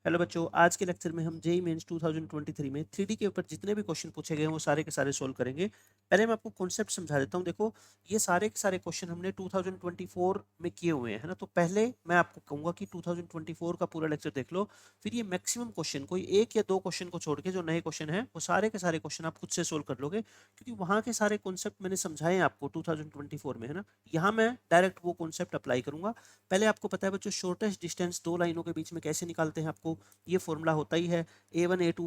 Hello बच्चों, आज के लेक्चर में हम जेईई मेंस 2023 में 3D के ऊपर जितने भी क्वेश्चन पूछे गए हैं वो सारे के सारे सोल्व करेंगे। पहले मैं आपको कॉन्सेप्ट समझा देता हूँ। देखो, ये सारे के सारे क्वेश्चन हमने 2024 में किए हुए हैं, है ना। तो पहले मैं आपको कहूँगा कि 2024 का पूरा लेक्चर देख लो, फिर ये मैक्सिमम क्वेश्चन, कोई एक या दो क्वेश्चन को छोड़ के जो नए क्वेश्चन है वो सारे के सारे क्वेश्चन आप खुद से सोल्व कर लोगे, क्योंकि वहाँ के सारे कॉन्सेप्ट मैंने समझाए हैं आपको 2024 में, है ना। यहाँ मैं डायरेक्ट वो कॉन्सेप्ट अप्लाई करूंगा। पहले आपको पता है बच्चों, शॉर्टेस्ट डिस्टेंस दो लाइनों के बीच में कैसे निकालते हैं, आपको ये फॉर्मूला होता ही है। A1 A2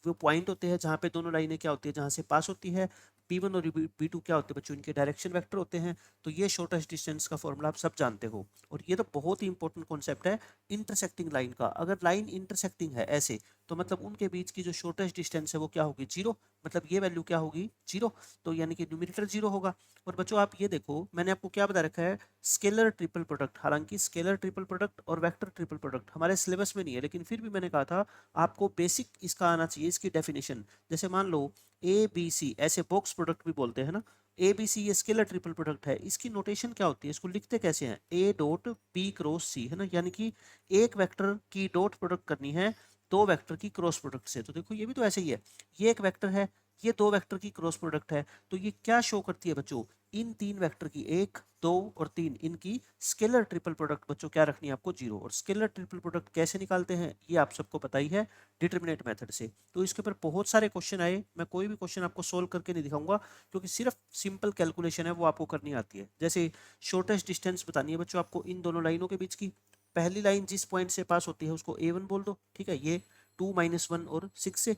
वो पॉइंट होते हैं जहाँ पे दोनों लाइनें क्या होती है, जहाँ से पास होती है। B1 और B2 क्या होते हैं बच्चों, इनके डायरेक्शन वेक्टर होते हैं। तो ये शॉर्टेस्ट डिस्टेंस का फॉर्मूला आप सब जानते हो। और ये तो बहुत ही इंपॉर्टेंट कॉन्सेप्ट है इंटरसेक्टिंग लाइन का। अगर लाइन इंटरसेक्टिंग है ऐसे, तो मतलब उनके बीच की जो शॉर्टेस्ट डिस्टेंस है वो क्या होगी, जीरो। मतलब ये वैल्यू क्या होगी, जीरो। तो यानी कि न्यूमेरेटर जीरो होगा। और बच्चों आप ये देखो, मैंने आपको क्या बता रखा है, स्केलर ट्रिपल प्रोडक्ट। हालांकि स्केलर ट्रिपल प्रोडक्ट और वेक्टर ट्रिपल प्रोडक्ट हमारे सिलेबस में नहीं है, लेकिन फिर भी मैंने कहा था आपको बेसिक इसका आना चाहिए, इसकी डेफिनेशन। जैसे मान लो ABC, ऐसे बॉक्स प्रोडक्ट भी बोलते हैं ना। ABC ये स्केलर ट्रिपल प्रोडक्ट है, इसकी नोटेशन क्या होती है, इसको लिखते कैसे हैं, A.B×C, है ना। यानी कि एक वेक्टर की डॉट प्रोडक्ट करनी है दो वेक्टर की क्रॉस प्रोडक्ट से। तो देखो ये भी तो ऐसे ही है, ये एक वेक्टर है, ये दो वेक्टर की क्रॉस प्रोडक्ट है। तो ये क्या शो करती है बच्चों, इन तीन वेक्टर की, एक दो और तीन, इनकी स्केलर ट्रिपल प्रोडक्ट बच्चों क्या रखनी है आपको, जीरो। और स्केलर ट्रिपल प्रोडक्ट कैसे निकालते हैं ये आप सबको पता ही है, डिटर्मिनेंट मेथड से। तो इसके ऊपर बहुत सारे क्वेश्चन आए, मैं कोई भी क्वेश्चन आपको सोल्व करके नहीं दिखाऊंगा, क्योंकि सिर्फ सिंपल कैलकुलेशन है वो आपको करनी आती है। जैसे शॉर्टेस्ट डिस्टेंस बतानी है बच्चों आपको इन दोनों लाइनों के बीच की। पहली लाइन जिस पॉइंट से पास होती है उसको A1 बोल दो, ठीक है, ये 2 - 1 और 6 से।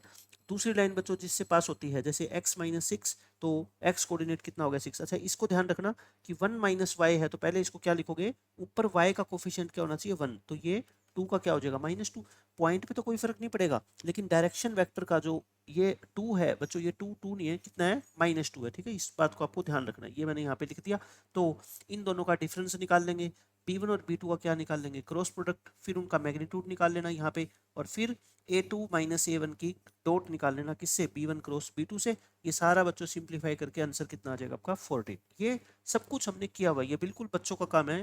दूसरी लाइन बच्चों जिससे पास होती है, जैसे x - 6, तो x कोऑर्डिनेट कितना हो गया, 6। अच्छा, इसको ध्यान रखना कि 1 - y है, तो पहले इसको क्या लिखोगे, ऊपर y का कोफिशिएंट क्या होना चाहिए, 1। तो ये 2 का क्या हो जाएगा, -2। पॉइंट पे तो कोई फर्क नहीं पड़ेगा, लेकिन डायरेक्शन वेक्टर का जो ये 2 है बच्चों, ये 2 नहीं है, कितना है, -2 है, ठीक है। इस बात को आपको ध्यान रखना है, ये मैंने यहाँ पे लिख दिया। तो इन दोनों का डिफरेंस निकाल लेंगे, B1 और B2 का क्या निकाल लेंगे, क्रॉस प्रोडक्ट, फिर उनका मैग्नीट्यूड निकाल लेना यहाँ पे। और फिर A2 - A1 की डॉट निकाल लेना, किससे, B1 क्रॉस B2 से। ये सारा बच्चों सिंप्लीफाई करके आंसर कितना आ जाएगा आपका, 14। ये सब कुछ हमने किया हुआ है, ये बिल्कुल बच्चों का काम है,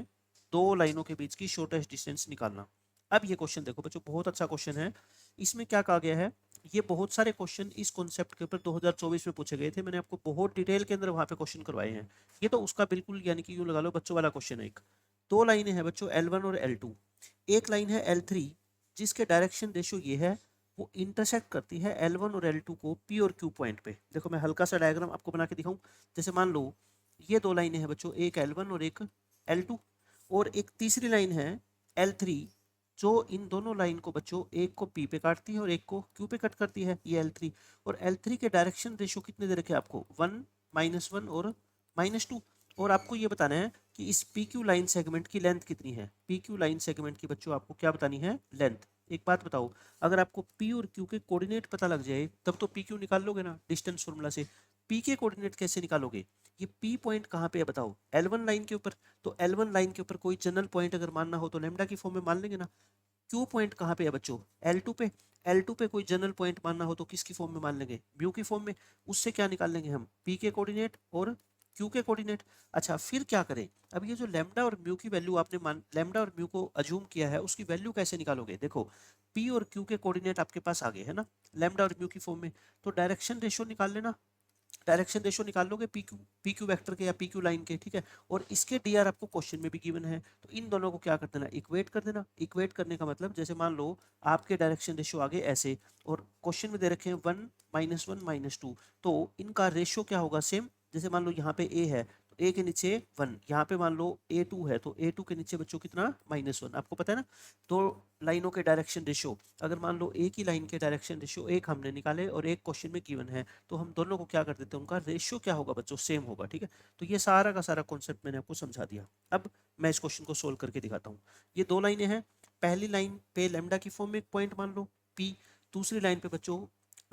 दो लाइनों के बीच की शॉर्टेस्ट डिस्टेंस निकालना। अब ये क्वेश्चन देखो बच्चों, बहुत अच्छा क्वेश्चन है। इसमें क्या कहा गया है, ये बहुत सारे क्वेश्चन इस कॉन्सेप्ट के ऊपर 2024 में पूछे गए थे, मैंने आपको बहुत डिटेल के अंदर वहां पे क्वेश्चन करवाए हैं। ये तो उसका बिल्कुल यानी कि यूं लगा लो बच्चों वाला क्वेश्चन है। एक दो लाइनें हैं बच्चों, L1 और L2। एक लाइन है L3 जिसके डायरेक्शन रेशियो ये है, वो इंटरसेक्ट करती है L1 और L2 को P और Q पॉइंट पे। देखो मैं हल्का सा डायग्राम आपको बना के दिखाऊं। जैसे मान लो ये दो लाइनें हैं बच्चों, एक L1 और एक L2। और एक तीसरी लाइन है L3, जो इन दोनों लाइन को बच्चों, एक को P पे काटती है और एक को Q पे कट करती है, ये L3। और L3 के डायरेक्शन रेशियो कितने दे रखे हैं आपको, 1 - 1 और -2। और आपको ये बताना है कि इस PQ लाइन सेगमेंट की लेंथ कितनी है। PQ लाइन सेगमेंट की बच्चों आपको क्या बतानी है, लेंथ। एक बात बताओ, अगर आपको P और Q के कोऑर्डिनेट पता लग जाए तब तो PQ निकाल लोगे ना डिस्टेंस फार्मूला से। P के कोऑर्डिनेट कैसे निकालोगे, ये P पॉइंट कहाँ पे है बताओ, L1 लाइन के ऊपर। तो L1 लाइन के ऊपर कोई जनरल पॉइंट अगर मानना हो तो लैम्डा की फॉर्म में मान लेंगे ना। Q पॉइंट कहाँ पे है बच्चों, L2 पे। L2 पे कोई जनरल पॉइंट मानना हो तो किसकी फॉर्म में मान लेंगे, म्यू की फॉर्म में। उससे क्या निकाल लेंगे हम, P के कोऑर्डिनेट और Q के कोऑर्डिनेट। अच्छा, फिर क्या करें, अब ये जो लैम्डा और म्यू की वैल्यू आपने मान, लैम्डा और म्यू को अज्यूम किया है, उसकी वैल्यू कैसे निकालोगे। देखो P और Q के कोऑर्डिनेट आपके पास आ गए है ना, लैम्डा और म्यू की फॉर्म में। तो डायरेक्शन रेशियो निकाल लेना, डायरेक्शन रेशियो निकाल लोगे पी क्यू वेक्टर के या पी क्यू लाइन के, ठीक है। और इसके डी आर आपको क्वेश्चन में भी गिवन है, तो इन दोनों को क्या कर देना, इक्वेट कर देना। इक्वेट करने का मतलब, जैसे मान लो आपके डायरेक्शन रेशियो आगे ऐसे, और क्वेश्चन में दे रखे हैं 1 - 1 - 2, तो इनका रेशियो क्या होगा, सेम। जैसे मान लो यहाँ पे ए है, तो ए के नीचे 1, यहाँ पे मान लो A2 है, तो A2 के नीचे बच्चों कितना, -1। आपको पता है ना, दो लाइनों के डायरेक्शन रेशियो, अगर मान लो एक ही लाइन के डायरेक्शन रेशियो एक हमने निकाले और एक क्वेश्चन में गिवन है, तो हम दोनों को क्या कर देते हैं, उनका रेशियो क्या होगा बच्चों, सेम होगा, ठीक है। तो ये सारा का सारा कॉन्सेप्ट मैंने आपको समझा दिया। अब मैं इस क्वेश्चन को सोल्व करके दिखाता हूँ। ये दो लाइनें हैं, पहली लाइन पे लैम्डा की फॉर्म में एक पॉइंट मान लो P, दूसरी लाइन पे बच्चों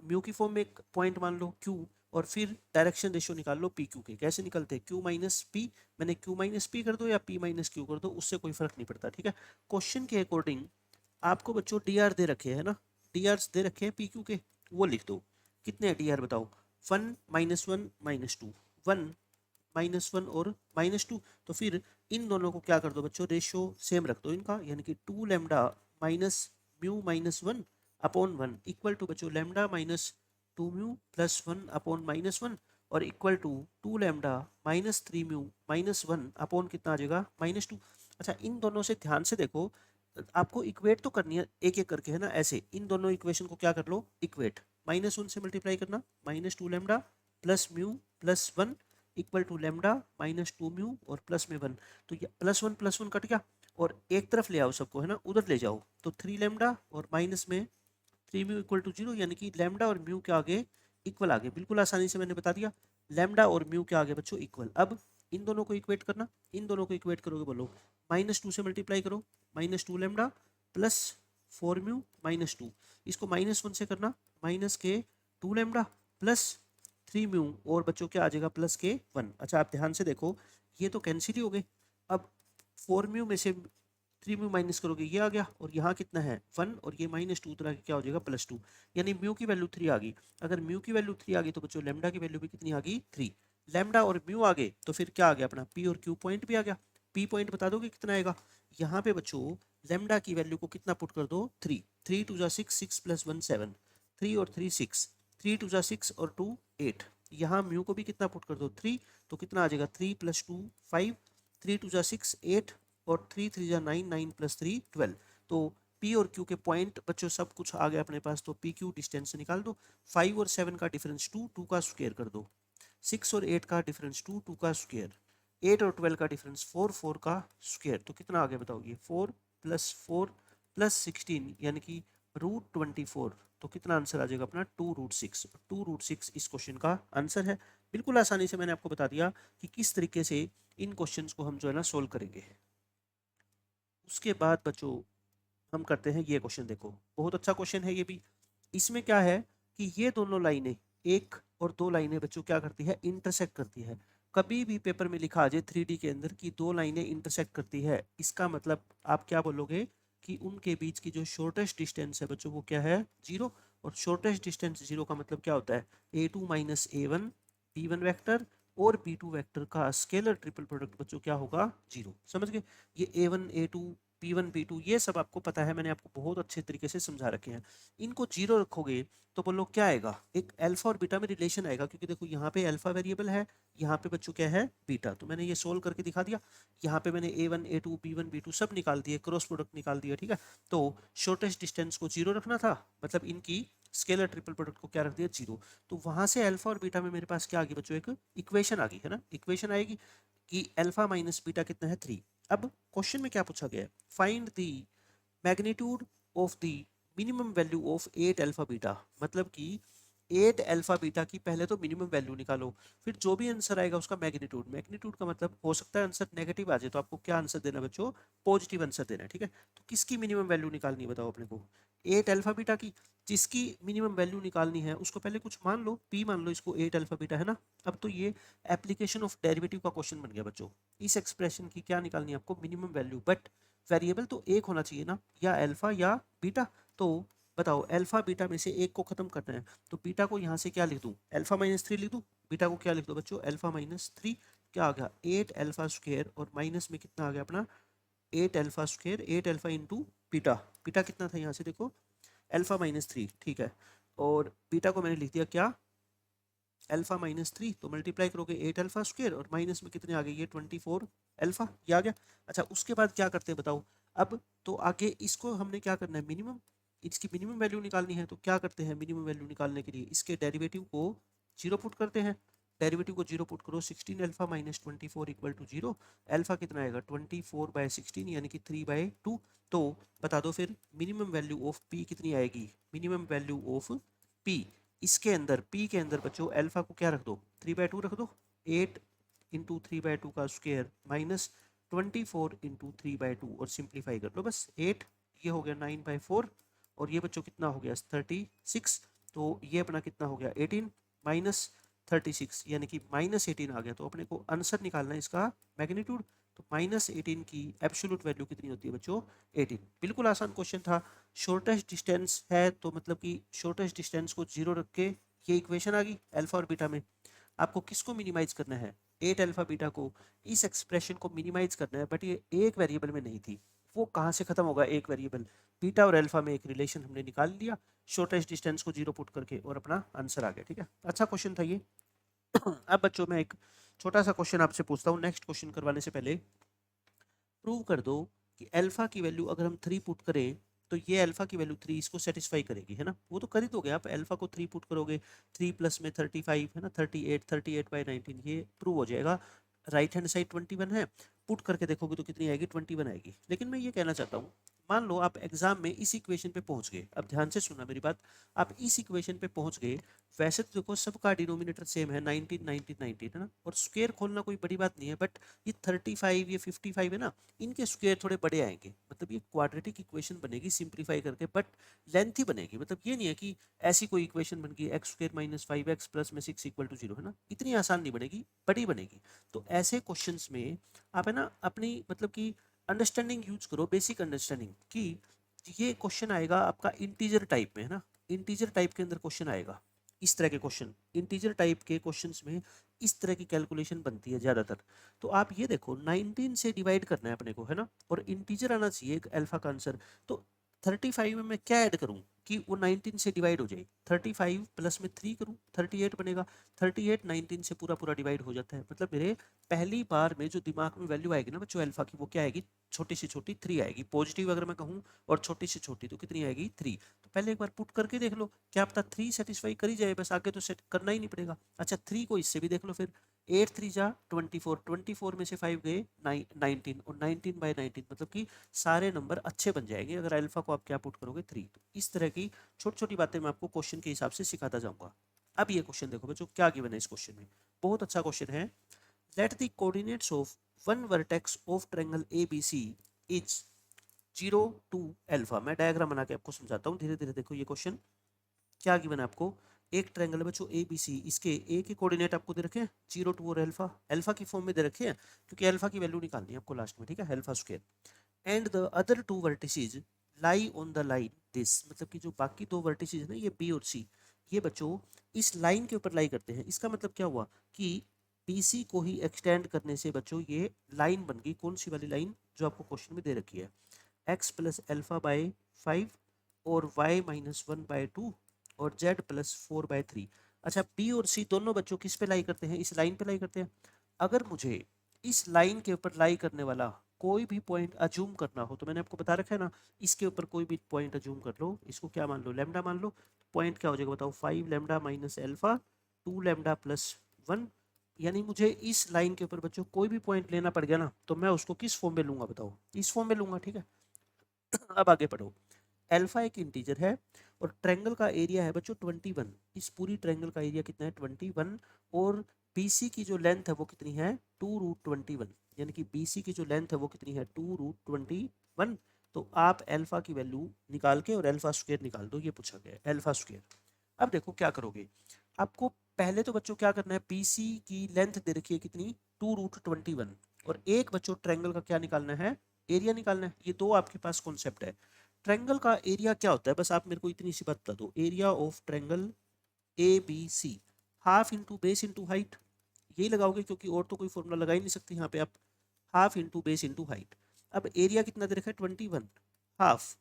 म्यू की फॉर्म में एक पॉइंट मान लो Q। और फिर डायरेक्शन रेशियो निकाल लो पी क्यू के। कैसे निकलते हैं, Q - P, मैंने Q - P कर दो या P - Q कर दो, उससे कोई फर्क नहीं पड़ता, ठीक है। क्वेश्चन के अकॉर्डिंग आपको बच्चों डी आर दे रखे हैं ना, डी आर दे रखे हैं PQ के, वो लिख दो। कितने हैं डी आर बताओ, 1 - 1 - 2, 1 - 1 और -2। तो फिर इन दोनों को क्या कर दो बच्चों, रेशियो सेम रख दो इनका, यानी कि 2 lambda mu minus one upon one equal to बच्चों lambda minus two mu plus one upon minus one और equal to two lambda minus three mu minus one upon कितना आ जाएगा माइनस टू। अच्छा इन दोनों से ध्यान से देखो, आपको इक्वेट तो करनी है एक एक करके है ना, ऐसे इन दोनों इक्वेशन को क्या कर लो इक्वेट, माइनस वन से मल्टीप्लाई करना minus two lambda plus mu plus one equal to lambda minus two mu और प्लस में वन, तो ये प्लस वन कट गया और एक तरफ ले आओ सबको है ना, उधर ले जाओ तो थ्री लैम्डा और माइनस में three mu equal to zero, यानी कि लैम्डा और म्यू के आगे इक्वल आगे, बिल्कुल आसानी से मैंने बता दिया लैम्डा और म्यू के आगे बच्चों इक्वल। अब इन दोनों को इक्वेट करना, इन दोनों को इक्वेट करोगे बोलो माइनस टू से मल्टीप्लाई करो minus two lambda plus four mu minus two, इसको माइनस वन से करना माइनस के two lambda plus three mu और बच्चों क्या आ जाएगा प्लस के वन। अच्छा आप ध्यान से देखो ये तो कैंसिल ही हो गए, अब फोर म्यू में से थ्री म्यू माइनस करोगे ये आ गया और यहाँ कितना है वन और ये माइनस टू तरह क्या हो जाएगा प्लस टू, यानी म्यू की वैल्यू थ्री आ गई। अगर म्यू की वैल्यू थ्री आ गई तो बच्चों लैम्डा की वैल्यू भी कितनी आ गई थ्री, लैम्डा और म्यू आ गए तो फिर क्या आ गया अपना पी और क्यू पॉइंट भी आ गया। पी पॉइंट बता दोगे कितना आएगा, यहाँ पे बच्चों लैम्डा की वैल्यू को कितना पुट कर दो थ्री, थ्री टू जा six, six plus one seven, three और थ्री सिक्स, थ्री टू जा सिक्स और टू एट, यहाँ म्यू को भी कितना पुट कर दो थ्री, तो कितना आ जाएगा three plus two five, three two जा सिक्स एट और थ्री थ्री जा nine, nine plus three twelve. तो पी और क्यू के पॉइंट बच्चों सब कुछ आ गया अपने पास, तो पी क्यू डिस्टेंस निकाल दो, फाइव और सेवन का डिफरेंस टू, टू का स्क्वायर कर दो, सिक्स और एट का डिफरेंस टू, टू का स्क्वायर, एट और ट्वेल्व का डिफरेंस फोर, फोर का स्क्वायर, तो कितना आ गया बताओ ये फोर प्लस सिक्सटीन यानी कि रूट ट्वेंटी फोर, तो कितना आंसर आ जाएगा अपना two root six, two root six इस क्वेश्चन का आंसर है। बिल्कुल आसानी से मैंने आपको बता दिया कि किस तरीके से इन क्वेश्चंस को हम जो है ना सोल्व करेंगे। उसके बाद बच्चों हम करते हैं ये क्वेश्चन, देखो बहुत अच्छा क्वेश्चन है ये भी। इसमें क्या है कि ये दोनों लाइनें एक और दो लाइनें बच्चों क्या करती है इंटरसेक्ट करती है। कभी भी पेपर में लिखा आ जाए थ्री डी के अंदर कि दो लाइनें इंटरसेक्ट करती है, इसका मतलब आप क्या बोलोगे कि उनके बीच की जो शॉर्टेस्ट डिस्टेंस है बच्चों वो क्या है जीरो, और शॉर्टेस्ट डिस्टेंस जीरो का मतलब क्या होता है A two minus A one B one vector और बी टू वैक्टर का स्केलर ट्रिपल प्रोडक्ट बच्चों क्या होगा जीरो। समझ गए, ये A one A two P one P two ये सब आपको पता है, मैंने आपको बहुत अच्छे तरीके से समझा रखे हैं। इनको जीरो रखोगे तो बोलो क्या आएगा, एक अल्फा और बीटा में रिलेशन आएगा, क्योंकि देखो यहाँ पे अल्फा वेरिएबल है, यहाँ पे बच्चों क्या है बीटा, तो मैंने ये सोल्व करके दिखा दिया। यहाँ पे मैंने A one A two B one B two सब निकाल दिए, क्रॉस प्रोडक्ट निकाल दिया, ठीक है। तो शॉर्टेस्ट डिस्टेंस को जीरो रखना था, मतलब इनकी स्केलर ट्रिपल प्रोडक्ट को क्या रख दिया जीरो, तो वहां से अल्फा और बीटा में मेरे पास क्या आ गई बच्चों एक इक्वेशन आ गई है ना, इक्वेशन आएगी कि अल्फा माइनस बीटा कितना है थ्री। अब क्वेश्चन में क्या पूछा गया है, find the magnitude of the minimum value of eight alpha beta, मतलब कि एट अल्फा बीटा की पहले तो मिनिमम वैल्यू निकालो, फिर जो भी आंसर आएगा उसका मैग्नीट्यूड, मैग्नीट्यूड का मतलब हो सकता है आंसर नेगेटिव आ जाए, तो आपको क्या आंसर देना है बच्चों पॉजिटिव आंसर देना है, ठीक है। तो किसकी मिनिमम वैल्यू निकालनी है बताओ अपने को, एट अल्फा बीटा की, जिसकी मिनिमम वैल्यू निकालनी है उसको पहले कुछ मान लो, पी मान लो इसको, एट अल्फा बीटा है ना। अब तो ये एप्लीकेशन ऑफ डेरिवेटिव का क्वेश्चन बन गया बच्चों, इस एक्सप्रेशन की क्या निकालनी है आपको मिनिमम वैल्यू, बट वेरिएबल तो एक होना चाहिए ना, या अल्फा या बीटा, तो बताओ अल्फा बीटा में से एक को खत्म करना है, तो बीटा को यहाँ से क्या लिख दूँ अल्फा माइनस थ्री लिख दूँ, बीटा को क्या लिख दो बच्चों अल्फा माइनस थ्री, क्या आ गया एट अल्फा स्क्वायर और माइनस में कितना आ गया अपना eight alpha square, eight alpha into beta, beta कितना था यहाँ से देखो अल्फा माइनस थ्री, ठीक है, और बीटा को मैंने लिख दिया क्या अल्फा माइनस थ्री, तो मल्टीप्लाई करोगे एट अल्फा स्क्वायर और माइनस में कितने आ गए ये 24 अल्फा, ये आ गया। अच्छा उसके बाद क्या करते हैं बताओ, अब तो आगे इसको हमने क्या करना है मिनिमम, इसकी मिनिमम वैल्यू निकालनी है, तो क्या करते हैं मिनिमम वैल्यू निकालने के लिए इसके डेरिवेटिव को जीरो पुट करते हैं, डेरिवेटिव को जीरो पुट करो, sixteen alpha minus 24 equal to zero, alpha कितना आएगा 24/16 यानी कि 3/2, तो बता दो फिर मिनिमम वैल्यू ऑफ पी कितनी आएगी, मिनिमम वैल्यू ऑफ पी इसके अंदर पी के अंदर बच्चों अल्फा को क्या रख दो 3/2 रख दो, 8 इंटू 3/2 का स्क्वायर माइनस 24 इंटू 3/2 और सिंप्लीफाई कर लो बस 8, ये हो गया 9/4 और ये बच्चों कितना हो गया 36, तो ये अपना कितना हो गया 18 माइनस 36 यानी कि माइनस 18 आ गया, तो अपने को आंसर निकालना है इसका मैग्नीट्यूड, तो माइनस 18 की एब्सोल्यूट वैल्यू कितनी होती है बच्चों 18। बिल्कुल आसान क्वेश्चन था, शॉर्टेस्ट डिस्टेंस है तो मतलब कि शॉर्टेस्ट डिस्टेंस को जीरो रख के ये इक्वेशन आ गई अल्फा और बीटा में, आपको किसको मिनिमाइज करना है एट अल्फा बीटा को, इस एक्सप्रेशन को मिनिमाइज करना है, बट ये एक वेरिएबल में नहीं थी, वो कहाँ से खत्म होगा, एक वेरिएबल बीटा और अल्फा में एक रिलेशन हमने निकाल लिया शॉर्टेस्ट डिस्टेंस को 0 पुट करके और अपना आंसर आ गया। ठीक है, अच्छा क्वेश्चन था ये। अब बच्चों मैं एक छोटा सा क्वेश्चन आपसे पूछता हूँ नेक्स्ट क्वेश्चन करवाने से पहले। प्रूव कर दो कि अल्फा की वैल्यू अगर हम 3 पुट करें तो ये अल्फा की वैल्यू 3 इसको सेटिस्फाई करेगी, है ना। वो तो कर ही दोगे आप, अल्फा को 3 पुट करोगे, 3 प्लस में 35 है ना, 38 ये प्रूव हो जाएगा। राइट हैंड साइड 21 है, पुट करके देखोगे तो कितनी आएगी, 21 आएगी। लेकिन मैं ये कहना चाहता हूँ, मान लो आप एग्जाम में इस इक्वेशन पे पहुंच गए, अब ध्यान से सुनना मेरी बात, आप इस इक्वेशन पे पहुंच गए, वैसे तो देखो सबका डिनोमिनेटर सेम है 19 19 19 है ना, और स्क्वायर खोलना कोई बड़ी बात नहीं है, बट ये 35 ये 55 है ना, इनके स्क्वायर थोड़े बड़े आएंगे, मतलब ये क्वाड्रेटिक इक्वेशन बनेगी सिंप्लीफाई करके, बट लेंथी बनेगी। मतलब ये नहीं है कि ऐसी कोई इक्वेशन बन गई x square minus 5x plus में 6 इक्वल टू 0, है ना, इतनी आसान नहीं बनेगी, बड़ी बनेगी। तो ऐसे क्वेश्चंस में आप है ना अपनी मतलब कि अंडरस्टैंडिंग यूज करो, बेसिक अंडरस्टैंडिंग कि ये क्वेश्चन आएगा आपका इंटीजर टाइप में, है ना, इंटीजर टाइप के अंदर क्वेश्चन आएगा। इस तरह के क्वेश्चन इंटीजर टाइप के क्वेश्चंस में इस तरह की कैलकुलेशन बनती है ज़्यादातर। तो आप ये देखो 19 से डिवाइड करना है अपने को, है ना, और इंटीजर आना चाहिए एक अल्फा का आंसर। तो 35 में मैं क्या ऐड करूं कि वो 19 से डिवाइड हो जाए, 35 प्लस में 3 करूं 38 बनेगा, 38 19 से पूरा पूरा डिवाइड हो जाता है। मतलब मेरे पहली बार में जो दिमाग में वैल्यू आएगी ना बच्चों अल्फा की, वो क्या आएगी, छोटी से छोटी 3 आएगी, पॉजिटिव अगर मैं कहूँ, और छोटी से छोटी तो कितनी आएगी 3। तो पहले एक बार पुट करके देख लो, क्या पता 3 सेटिस्फाई कर ही जाए, बस आगे तो सेट करना ही नहीं पड़ेगा। अच्छा 3 को इससे भी देख लो फिर, 8 3 जा 24, 24 में से 5 गए 19, और 19 बाई 19 मतलब कि सारे नंबर अच्छे बन जाएंगे अगर अल्फा को आप क्या पुट करोगे 3। तो इस तरह की छोटी छोटी बातें मैं आपको क्वेश्चन के हिसाब से सिखाता जाऊंगा। अब ये क्वेश्चन देखो बच्चों क्या गिवन है इस क्वेश्चन में, बहुत अच्छा क्वेश्चन है। Let the coordinates of one vertex of triangle ABC is 0 2 alpha. मैं डायग्राम बना के आपको समझाता हूँ धीरे धीरे। देखो ये क्वेश्चन क्या गिवन है आपको, एक ट्रायंगल है बच्चों ABC, इसके ए के कोऑर्डिनेट आपको दे रखे हैं 0 2 और अल्फा, अल्फा की फॉर्म में दे रखे हैं क्योंकि अल्फा की वैल्यू निकालनी है आपको लास्ट में, ठीक है, alpha square. And the other two vertices lie on the line this, मतलब कि जो बाकी दो वर्टिसेज है ना ये बी और सी, ये बच्चों इस लाइन के ऊपर लाई करते हैं। इसका मतलब क्या हुआ कि BC को ही एक्सटेंड करने से बच्चों ये लाइन बन गई, कौन सी वाली लाइन, जो आपको क्वेश्चन में दे रखी है, x प्लस अल्फा बाई 5 और y माइनस 1 बाई 2 और z प्लस 4 बाई 3। अच्छा B और C दोनों बच्चों किस पे लाई करते हैं, इस लाइन पे लाई करते हैं। अगर मुझे इस लाइन के ऊपर लाई करने वाला कोई भी पॉइंट अज्यूम करना हो, तो मैंने आपको बता रखा है ना, इसके ऊपर कोई भी पॉइंट अज्यूम कर लो, इसको क्या मान लो, लैम्डा मान लो। पॉइंट क्या हो जाएगा बताओ, 5 lambda minus alpha 2 lambda plus 1। यानी मुझे इस लाइन के ऊपर बच्चों कोई भी पॉइंट लेना पड़ गया ना, तो मैं उसको किस फॉर्म में लूंगा बताओ, इस फॉर्म में लूंगा, ठीक है। अब आगे पढ़ो, अल्फा एक इंटीजर है और ट्रायंगल का एरिया है बच्चों 21, इस पूरी ट्रायंगल का एरिया कितना है 21, और BC की जो लेंथ है वो कितनी है 2√21, यानी कि BC की जो लेंथ है वो कितनी है 2√21। तो आप अल्फा की वैल्यू निकाल के और अल्फा स्क्वायर निकाल दो, ये पूछा गया है अल्फा स्क्वायर। अब देखो क्या करोगे, आपको पहले तो बच्चों क्या करना है, BC की लेंथ दे रखी है कितनी 2√21, और एक बच्चों ट्रायंगल का क्या निकालना है, एरिया निकालना है। ये दो आपके पास कॉन्सेप्ट है। ट्रायंगल का एरिया क्या होता है, बस आप मेरे को इतनी सी बात बता दो, area of triangle ABC half into base into height, यही लगाओगे क्योंकि और तो कोई फॉर्मूला लगा ही नहीं सकते यहाँ पे आप, half into base into height. अब एरिया कितना दे रखा है 21, हाफ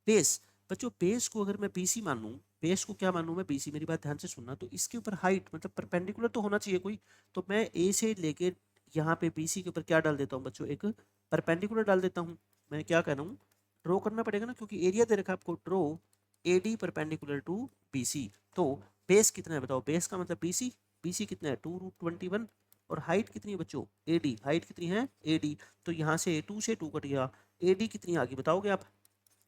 बेस, बच्चों बेस को अगर मैं BC मानूं, बेस को क्या मानूं मैं BC, मेरी बात ध्यान से सुनना, तो इसके ऊपर हाइट मतलब परपेंडिकुलर तो होना चाहिए कोई, तो मैं A से लेके यहाँ पे BC के ऊपर क्या डाल देता हूँ बच्चों, एक परपेंडिकुलर डाल देता हूँ। मैं क्या कह रहा हूँ, ड्रॉ करना पड़ेगा ना क्योंकि एरिया दे रखा है आपको, draw AD perpendicular to BC। तो बेस कितना है बताओ, बेस का मतलब BC, BC कितना है 2√21, और हाइट कितनी है बच्चों AD, हाइट कितनी है AD, तो यहाँ से 2 से 2 कट गया, AD कितनी आ गई बताओगे आप,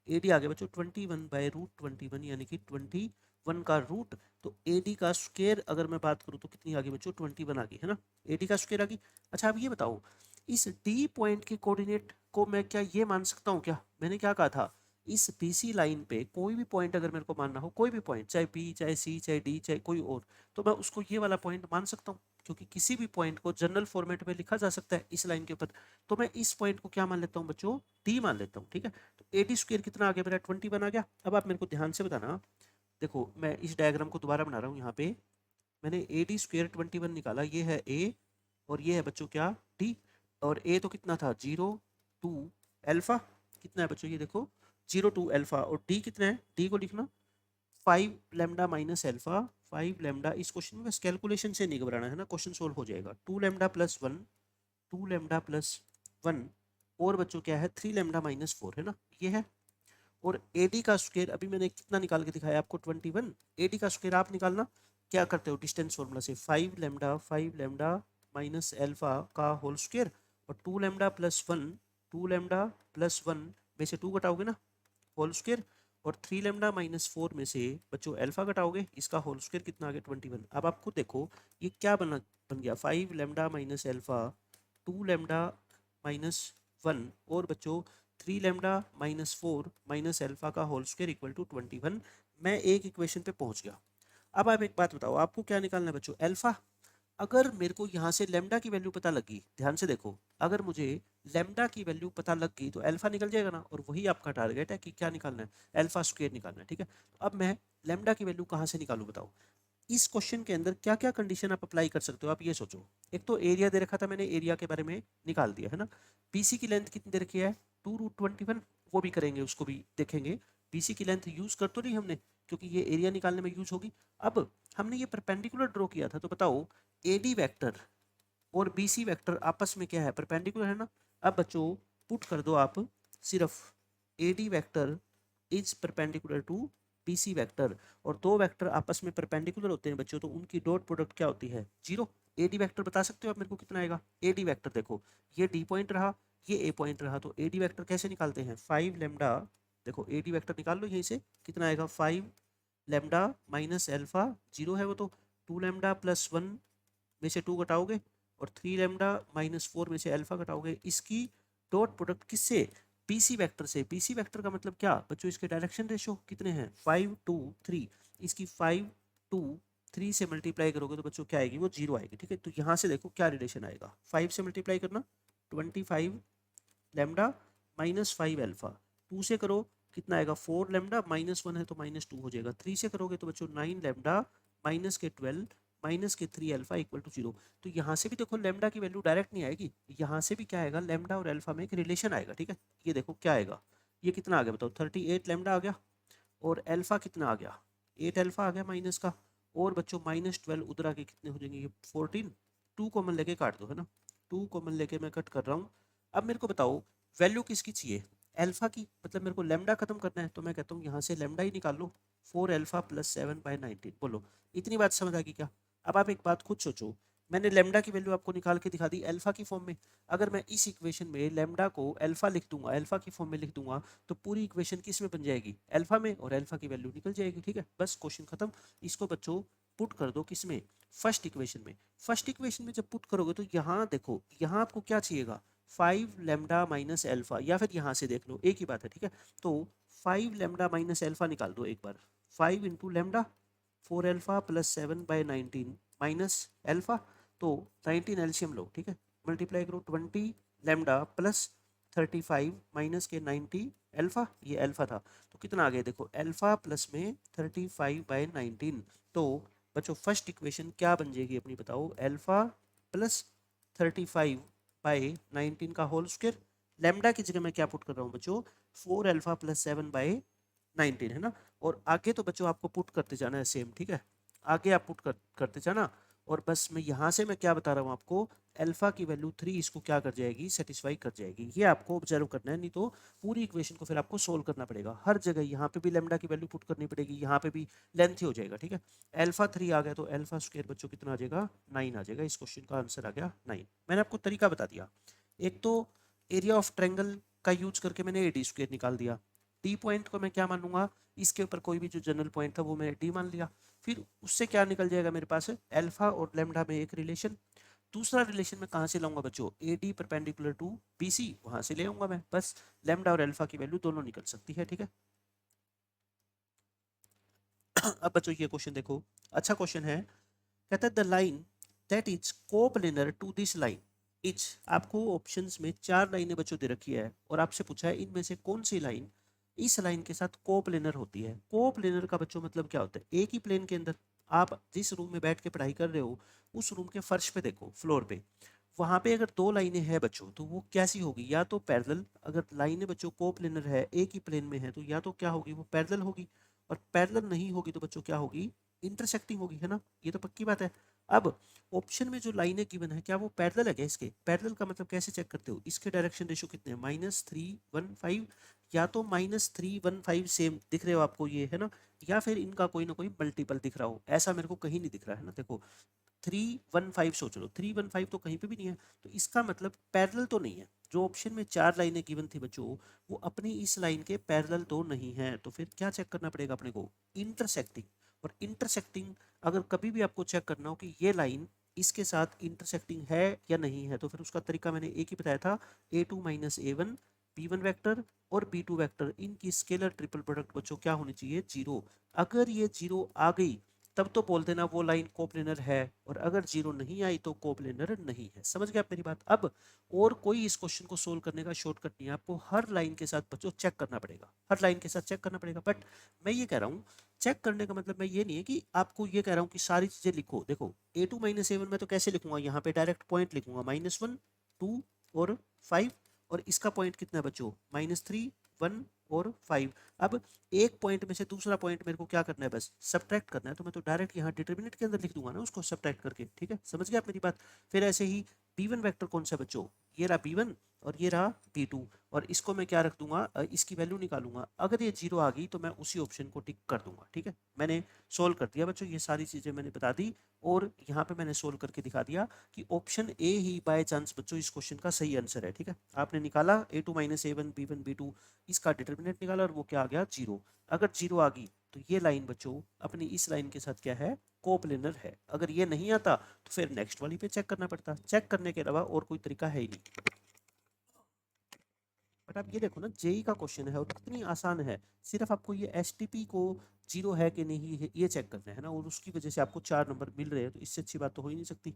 AD आ गया बच्चों 21/√21, यानी कि 21 का रूट। तो AD का स्क्वायर अगर मैं बात करूँ तो कितनी आ गई बच्चों 21 आ गई, है ना, AD का स्क्वायर आ गई। अच्छा अब ये बताओ, इस D पॉइंट के कोऑर्डिनेट को मैं क्या ये मान सकता हूँ क्या, मैंने क्या कहा था, इस BC लाइन पे कोई भी पॉइंट अगर मेरे को मानना हो, कोई भी पॉइंट चाहे B चाहे C चाहे D चाहे कोई और, तो मैं उसको ये वाला पॉइंट मान सकता हूँ, क्योंकि किसी भी पॉइंट को जनरल फॉर्मेट में लिखा जा सकता है इस लाइन के ऊपर। तो मैं इस पॉइंट को क्या मान लेता हूँ बच्चों, D मान लेता हूँ, ठीक है। तो AD स्क्वायर कितना आ गया मेरा 21 आ गया। अब आप मेरे को ध्यान से बताना, देखो मैं इस डायग्राम को दोबारा बना रहा हूँ, यहाँ पे मैंने AD स्क्वायर 21 निकाला, ये है A और ये है बच्चों क्या D, और A तो कितना था 0 2 अल्फा, कितना है बच्चों, ये देखो 0 टू अल्फा, और डी कितना है, डी को लिखना 5 लैम्डा माइनस अल्फा, 5 लैम्डा। इस क्वेश्चन में बस कैलकुलेशन से नहीं घबराना है ना, क्वेश्चन सोल्व हो जाएगा। 2 लैम्डा प्लस 1, 2 लैम्डा प्लस 1, और बच्चों क्या है 3 लैम्डा माइनस 4 है ना, ये है। और एडी का स्क्वायर अभी मैंने कितना निकाल के दिखाया आपको 21, एडी का स्क्वायर आप निकालना क्या करते हो डिस्टेंस फॉर्मूला से, 5 लैम्डा माइनस अल्फा का होल स्क्वायर, और 2 लैम्डा प्लस 1, 2 लैम्डा प्लस 1 में से 2 घटाओगे ना होल स्क्वायर, और 3 लैम्डा माइनस 4 में से बच्चों अल्फा घटाओगे, इसका होल स्क्वायर कितना आ गया 21। अब आप खुद देखो ये क्या बन गया, 5 lambda minus alpha, 2 lambda minus 1, और बच्चों 3 लैम्डा माइनस 4 माइनस अल्फा का होल स्क्वायर इक्वल टू 21। मैं एक इक्वेशन पे पहुंच गया। अब आप एक बात बताओ, आपको क्या निकालना है बच्चों, अल्फा। अगर मेरे को यहाँ से लैम्डा की वैल्यू पता लगी, ध्यान से देखो, अगर मुझे लैम्डा की वैल्यू पता लग गई तो अल्फा निकल जाएगा ना, और वही आपका टारगेट है कि क्या निकालना है, अल्फा स्क्वायर निकालना है, ठीक है। तो अब मैं लैम्डा की वैल्यू कहाँ से निकालूं बताओ। इस क्वेश्चन के अंदर क्या क्या कंडीशन आप अप्लाई कर सकते हो, आप ये सोचो। एक तो एरिया दे रखा था, मैंने एरिया के बारे में निकाल दिया है ना। बीसी की लेंथ कितनी दे रखी है, 2√21, वो भी करेंगे, उसको भी देखेंगे। बीसी की लेंथ यूज कर तो नहीं हमने, क्योंकि ये एरिया निकालने में यूज होगी। अब हमने ये परपेंडिकुलर ड्रॉ किया था, तो बताओ एडी वेक्टर और बीसी वेक्टर आपस में क्या है, परपेंडिकुलर है ना। अब बच्चों पुट कर दो आप, सिर्फ AD vector is perpendicular to BC vector, और दो वेक्टर आपस में परपेंडिकुलर होते हैं बच्चों, तो उनकी डॉट प्रोडक्ट क्या होती है, 0। एडी वेक्टर बता सकते हो आप मेरे को कितना आएगा, एडी वेक्टर देखो ये डी पॉइंट रहा, ये ए पॉइंट रहा, तो एडी वेक्टर कैसे निकालते हैं, 5 लेमडा, देखो एडी वेक्टर निकाल लो यहीं से, कितना आएगा 5 लेमडा माइनस एल्फा, 0 है वो तो, 2 लेमडा प्लस 1 में से 2 घटाओगे, और 3 लेमडा माइनस 4 में से अल्फा घटाओगे, इसकी डॉट प्रोडक्ट किससे, पीसी वेक्टर से। पीसी वेक्टर का मतलब क्या बच्चों, इसके डायरेक्शन रेशो कितने हैं 5 2 3, इसकी 5 2 3 से मल्टीप्लाई करोगे तो बच्चों क्या आएगी, वो 0 आएगी, ठीक है। तो यहाँ से देखो क्या रिलेशन आएगा, 5 से मल्टीप्लाई करना 25 लेमडा माइनस 5 अल्फा, 2 से करो कितना आएगा 4 लेमडा, माइनस 1 है तो माइनस 2 हो जाएगा, 3 से करोगे तो बच्चों 9 लेमडा माइनस के 12 माइनस के 3 अल्फा इक्वल टू 0। तो यहाँ से भी देखो लेमडा की वैल्यू डायरेक्ट नहीं आएगी, यहाँ से भी क्या आएगा, लेमडा और अल्फा में एक रिलेशन आएगा, ठीक है। ये देखो क्या आएगा, ये कितना आ गया बताओ, 38 लेमडा आ गया, और अल्फा कितना आ गया, 8 अल्फा आ गया माइनस का, और बच्चों माइनस 12 उधर आके कितने हो जाएंगे, ये 14, 2 कॉमन लेके काट दो है ना, 2 कॉमन लेके मैं कट कर रहा हूँ। अब मेरे को बताओ वैल्यू किसकी चाहिए, अल्फा की, मतलब मेरे को लेमडा खत्म करना है, तो मैं कहता हूँ यहाँ से लेमडा ही निकाल लो, 4 अल्फा प्लस 7/19। बोलो इतनी बात समझ आ गई क्या। अब आप एक बात खुद सोचो, मैंने लेमडा की वैल्यू आपको निकाल के दिखा दी अल्फा की फॉर्म में, अगर मैं इस इक्वेशन में लेमडा को अल्फा लिख दूंगा, अल्फा की फॉर्म में लिख दूंगा, तो पूरी इक्वेशन किस में बन जाएगी, अल्फा में, और अल्फा की वैल्यू निकल जाएगी, ठीक है। बस क्वेश्चन खत्म। इसको बच्चों पुट कर दो किस में, फर्स्ट इक्वेशन में। फर्स्ट इक्वेशन में जब पुट करोगे तो यहाँ देखो, यहाँ आपको क्या चाहिएगा, 5 लेमडा माइनस एल्फा, या फिर यहाँ से देख लो एक ही बात है, ठीक है। तो 5 लेमडा माइनस एल्फा निकाल दो एक बार, 5 into lambda, 4 alpha plus 7/19 minus alpha, तो 19 एल्शियम लो, ठीक है, मल्टीप्लाई करो 20 लेमडा प्लस 35 माइनस के 90 अल्फा, ये अल्फा था, तो कितना आ गया देखो, अल्फा प्लस में 35/19। तो बच्चों फर्स्ट इक्वेशन क्या बन जाएगी अपनी बताओ, अल्फा प्लस 35/19 का होल स्क्वायर, लेमडा की जगह मैं क्या पुट कर रहा हूँ बच्चों, 4 अल्फा प्लस 7/19 है ना। और आगे तो बच्चों आपको पुट करते जाना है सेम, ठीक है, आगे आप करते जाना, और बस मैं यहाँ से मैं क्या बता रहा हूँ आपको, अल्फा की वैल्यू 3 इसको क्या कर जाएगी, सेटिस्फाई कर जाएगी, ये आपको ऑब्जर्व करना है, नहीं तो पूरी इक्वेशन को फिर आपको सोल्व करना पड़ेगा, हर जगह यहाँ पे भी लेमडा की वैल्यू पुट करनी पड़ेगी, यहाँ पे भी लेंथ ही हो जाएगा, ठीक है। अल्फा 3 आ गया तो अल्फा स्क्वायर बच्चों कितना आ जाएगा, 9 आ जाएगा, इस क्वेश्चन का आंसर आ गया 9। मैंने आपको तरीका बता दिया, एक तो एरिया ऑफ ट्रायंगल का यूज करके मैंने एडी स्क्वायर निकाल दिया, डी पॉइंट को मैं क्या मानूंगा, इसके ऊपर कोई भी जो जनरल पॉइंट था वो मैंने डी मान लिया, फिर उससे क्या निकल जाएगा मेरे पास, अल्फा और लेमडा में एक रिलेशन। दूसरा रिलेशन मैं कहाँ से लाऊंगा बच्चों, A D perpendicular to B C, वहां से ले आऊंगा मैं, बस लेमडा और अल्फा की वैल्यू दोनों निकल सकती है, ठीक है। अब बच्चों ये क्वेश्चन देखो, अच्छा क्वेश्चन है, कहता है the line that is coplanar to this line is, आपको ऑप्शंस में 4 लाइनें बच्चों दे रखी है, और आपसे पूछा है इनमें से कौन सी लाइन इस लाइन के साथ कोप्लेनर होती है। कोप्लेनर का बच्चों मतलब क्या होता है, एक ही प्लेन के अंदर, आप जिस रूम में बैठ के पढ़ाई कर रहे हो उस रूम के फर्श पे देखो, फ्लोर पे वहां पे अगर दो लाइनें हैं बच्चों तो वो कैसी होगी, या तो पैरेलल, अगर लाइनें बच्चों कोप्लेनर है, एक ही प्लेन में है, तो या तो क्या होगी, वो पैरेलल होगी, और पैरेलल नहीं होगी तो बच्चों क्या होगी, इंटरसेक्टिंग होगी, है ना, ये तो पक्की बात है। अब ऑप्शन में जो लाइनें गिवन है क्या वो पैरेलल है क्या, इसके पैरेलल का मतलब कैसे चेक करते हो, इसके डायरेक्शन रेशियो कितने हैं, -315, या तो -315 सेम दिख रहे हो आपको ये, है ना, या फिर इनका कोई ना कोई मल्टीपल दिख रहा हो, ऐसा मेरे को कहीं नहीं दिख रहा है ना, देखो 315 सोच लो, 315 तो कहीं पे भी नहीं है, तो इसका मतलब पैरेलल तो नहीं है। जो ऑप्शन में चार लाइनें गिवन थी बच्चों, वो अपनी इस लाइन के पैरेलल तो नहीं है, तो फिर क्या चेक करना पड़ेगा अपने को, इंटरसेक्टिंग। और इंटरसेक्टिंग अगर कभी भी आपको चेक करना हो कि ये लाइन इसके साथ इंटरसेक्टिंग है या नहीं है, तो फिर उसका तरीका मैंने एक ही बताया था, a2 minus a1 b1 vector और b2 वेक्टर, इनकी स्केलर ट्रिपल प्रोडक्ट बच्चों क्या होनी चाहिए, जीरो। अगर ये जीरो आ गई तब तो बोल देना वो लाइन कोप्लेनर है, और अगर जीरो नहीं आई तो कोप्लेनर नहीं है। समझ गए आप मेरी बात। अब और कोई इस क्वेश्चन को सोल्व करने का शॉर्टकट नहीं है, आपको हर लाइन के साथ बच्चों चेक करना पड़ेगा, हर लाइन के साथ चेक करना पड़ेगा। बट मैं ये कह रहा हूँ, चेक करने का मतलब मैं ये नहीं है कि आपको ये कह रहा हूँ कि सारी चीजें लिखो। देखो a2 माइनस a1 में तो कैसे लिखूंगा, यहाँ पे डायरेक्ट पॉइंट लिखूंगा, -1 2 और 5, और इसका पॉइंट कितना है बच्चों, -3 1 और 5। अब एक पॉइंट में से दूसरा पॉइंट मेरे को क्या करना है, बस सब्ट्रैक्ट करना है, तो मैं तो डायरेक्ट यहाँ डिटर्मिनेंट के अंदर लिख दूंगा ना उसको सब्ट्रैक्ट करके, ठीक है, समझ गए आप मेरी बात। फिर ऐसे ही b1 वेक्टर कौन सा बच्चों, ये रहा b1 और ये रहा b2, और इसको मैं क्या रख दूंगा, इसकी वैल्यू निकालूंगा, अगर ये जीरो आ गई तो मैं उसी ऑप्शन को टिक कर दूंगा, ठीक है। मैंने सोल्व कर दिया बच्चों, ये सारी चीजें मैंने बता दी, और यहाँ पे मैंने सोल्व करके दिखा दिया कि option A he by chance बच्चों इस क्वेश्चन का सही आंसर है, ठीक है। आपने निकाला a2 minus a1 b1 b2, इसका डिटर्मिनेंट निकाला और वो क्या आ गया, जीरो। अगर जीरो आ गई तो ये लाइन बच्चों अपनी इस लाइन के साथ क्या है, कोप्लेनर है। अगर ये नहीं आता तो फिर नेक्स्ट वाली पे चेक करना पड़ता, चेक करने के अलावा और कोई तरीका है ही नहीं। बट आप ये देखो ना, जेई का क्वेश्चन है और कितनी आसान है, सिर्फ आपको ये एसटीपी को जीरो है कि नहीं है ये चेक करना है ना, और उसकी वजह से आपको 4 नंबर मिल रहे हैं, तो इससे अच्छी बात तो हो ही नहीं सकती।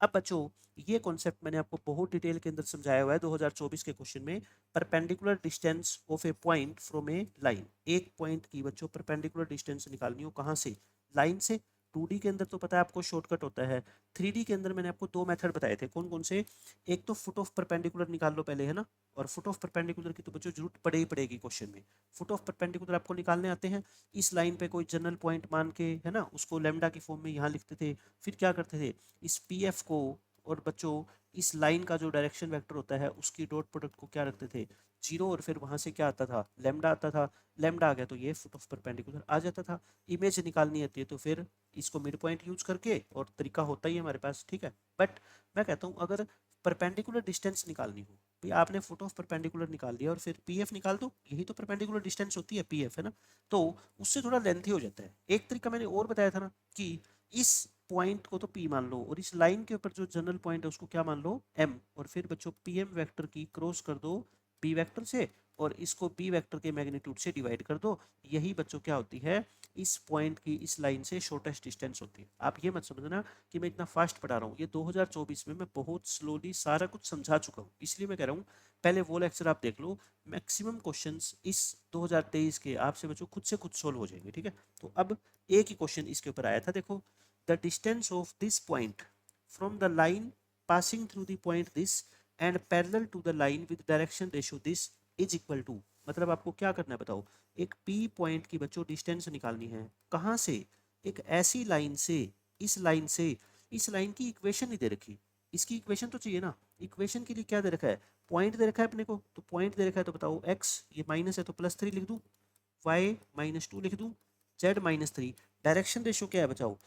अब बच्चों ये कॉन्सेप्ट मैंने आपको बहुत डिटेल के अंदर समझाया हुआ है 2024 के क्वेश्चन में। Perpendicular distance of A point from A line, एक पॉइंट की बच्चों परपेंडिकुलर डिस्टेंस निकालनी हो, कहाँ से, लाइन से। 2D के अंदर तो पता है आपको शॉर्टकट होता है, 3D के अंदर मैंने आपको दो मेथड बताए थे, कौन कौन से, एक तो फुट ऑफ परपेंडिकुलर निकाल लो पहले, है ना, और फुट ऑफ परपेंडिकुलर की तो बच्चों जरूरत पड़े ही पड़ेगी क्वेश्चन में। फुट ऑफ परपेंडिकुलर आपको निकालने आते हैं, इस लाइन पे कोई जनरल पॉइंट मान के, है ना, उसको लेमडा की फॉर्म में यहाँ लिखते थे, फिर क्या करते थे, इस पी एफ को और बच्चों इस लाइन का जो डायरेक्शन वेक्टर होता है उसकी डॉट प्रोडक्ट को क्या रखते थे, जीरो, और फिर वहां से क्या आता था, लेमडा आता था। लेमडा आ गया तो ये फुट ऑफ परपेंडिकुलर आ जाता था। इमेज निकालनी होती है तो फिर इसको मिड पॉइंट यूज करके, और तरीका होता ही है हमारे पास, ठीक है। बट मैं कहता हूँ अगर परपेंडिकुलर डिस्टेंस निकालनी हो, भाई आपने फुट ऑफ परपेंडिकुलर निकाल लिया और फिर पीएफ निकाल दो, यही तो परपेंडिकुलर डिस्टेंस होती है पीएफ, है ना, तो उससे थोड़ा लेंथी हो जाता है। एक तरीका मैंने और बताया था ना कि इस पॉइंट को तो P मान लो, और इस लाइन के ऊपर जो जनरल पॉइंट है उसको क्या मान लो, M, और फिर बच्चों PM वेक्टर की क्रॉस कर दो B वेक्टर से, और इसको B वेक्टर के मैग्नीट्यूड से डिवाइड कर दो। यही बच्चों क्या होती है, इस पॉइंट की इस लाइन से शॉर्टेस्ट डिस्टेंस होती है। आप ये मत समझना कि मैं इतना फास्ट पढ़ा रहा हूँ, ये 2024 में मैं बहुत स्लोली सारा कुछ समझा चुका हूँ, इसलिए मैं कह रहा हूँ पहले वो लेक्चर आप देख लो। मैक्सिमम क्वेश्चंस इस 2023 के आपसे बच्चों खुद से खुद सोल्व हो जाएंगे, ठीक है। तो अब एक ही क्वेश्चन इसके ऊपर आया था, देखो, the distance of this point from the line passing through the point this and parallel to the line with direction ratio this is equal to, मतलब आपको क्या करना है बताओ, एक P पॉइंट की बच्चों डिस्टेंस निकालनी है, कहाँ से, एक ऐसी लाइन से, इस लाइन से, इस लाइन की इक्वेशन नहीं दे रखी, इसकी इक्वेशन तो चाहिए ना, इक्वेशन के लिए क्या दे रखा है, पॉइंट दे रखा है अपने को, तो पॉइंट दे रखा है तो बताओ x, ये माइनस है तो +3 लिख दूं, y -2 लिख दूं, z -3, डायरेक्शन रेशियो क्या है बचाओ,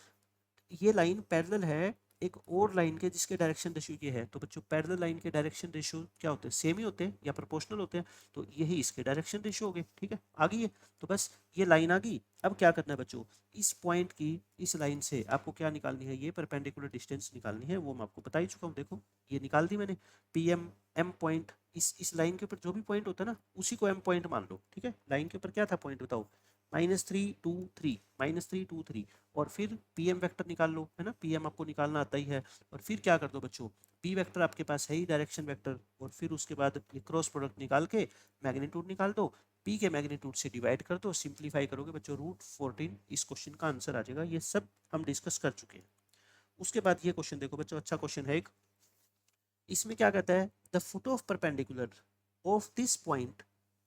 ये लाइन पैरेलल है एक और लाइन के जिसके डायरेक्शन रेशियो ये है, तो बच्चों पैरेलल लाइन के डायरेक्शन रेशियो क्या होते हैं, सेम ही होते हैं या प्रोपोर्शनल होते हैं, तो यही इसके डायरेक्शन रेशियो हो गए, ठीक है। आ गई है, तो बस ये लाइन आ गई। अब क्या करना है बच्चों, इस पॉइंट की इस लाइन से आपको क्या निकालनी है, ये परपेंडिकुलर डिस्टेंस निकालनी है, वो मैं आपको बता ही चुका हूँ, देखो ये निकाल दी मैंने। पी एम एम पॉइंट, इस लाइन के ऊपर जो भी पॉइंट होता है ना उसी को एम पॉइंट मान लो, ठीक है। लाइन के ऊपर क्या था पॉइंट बताओ, -3 2 3, -3 2 3, और फिर पी एम वैक्टर निकाल लो, है ना, पी एम आपको निकालना आता ही है, और फिर क्या कर दो बच्चों, पी वेक्टर आपके पास है ही डायरेक्शन वेक्टर, और फिर उसके बाद ये क्रॉस प्रोडक्ट निकाल के मैग्नीट्यूड निकाल दो, पी के मैग्नीट्यूड से डिवाइड कर दो, सिंप्लीफाई करोगे बच्चों √14 इस क्वेश्चन का आंसर आ जाएगा। ये सब हम डिस्कस कर चुके हैं। उसके बाद ये क्वेश्चन देखो बच्चों, अच्छा क्वेश्चन है एक, इसमें क्या कहता है, the foot of perpendicular of this point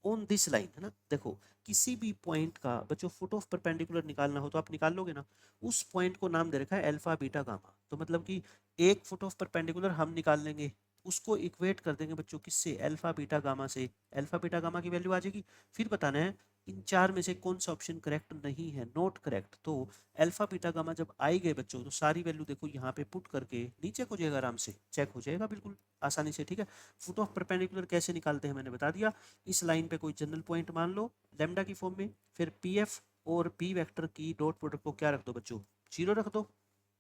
on this line, है ना। देखो किसी भी पॉइंट का बच्चों फुट ऑफ परपेंडिकुलर निकालना हो तो आप निकाल लोगे ना। उस पॉइंट को नाम दे रखा है अल्फा बीटा गामा, तो मतलब कि एक फुट ऑफ परपेंडिकुलर हम निकाल लेंगे, उसको इक्वेट कर देंगे बच्चों किससे, अल्फा बीटा गामा से। अल्फा बीटा गामा की वैल्यू आ जाएगी। फिर बताना है इन चार में से कौन सा ऑप्शन करेक्ट नहीं है, नॉट करेक्ट। तो अल्फा बीटा गामा जब आई गए बच्चों तो सारी वैल्यू देखो यहाँ पे पुट करके नीचे हो जाएगा, आराम से चेक हो जाएगा बिल्कुल आसानी से, ठीक है। फुट ऑफ परपेंडिकुलर कैसे निकालते हैं मैंने बता दिया। इस लाइन पे कोई जनरल पॉइंट मान लो लेमडा की फॉर्म में, फिर पी एफ और पी वेक्टर की डॉट प्रोडक्ट को क्या रख दो बच्चों, जीरो रख दो।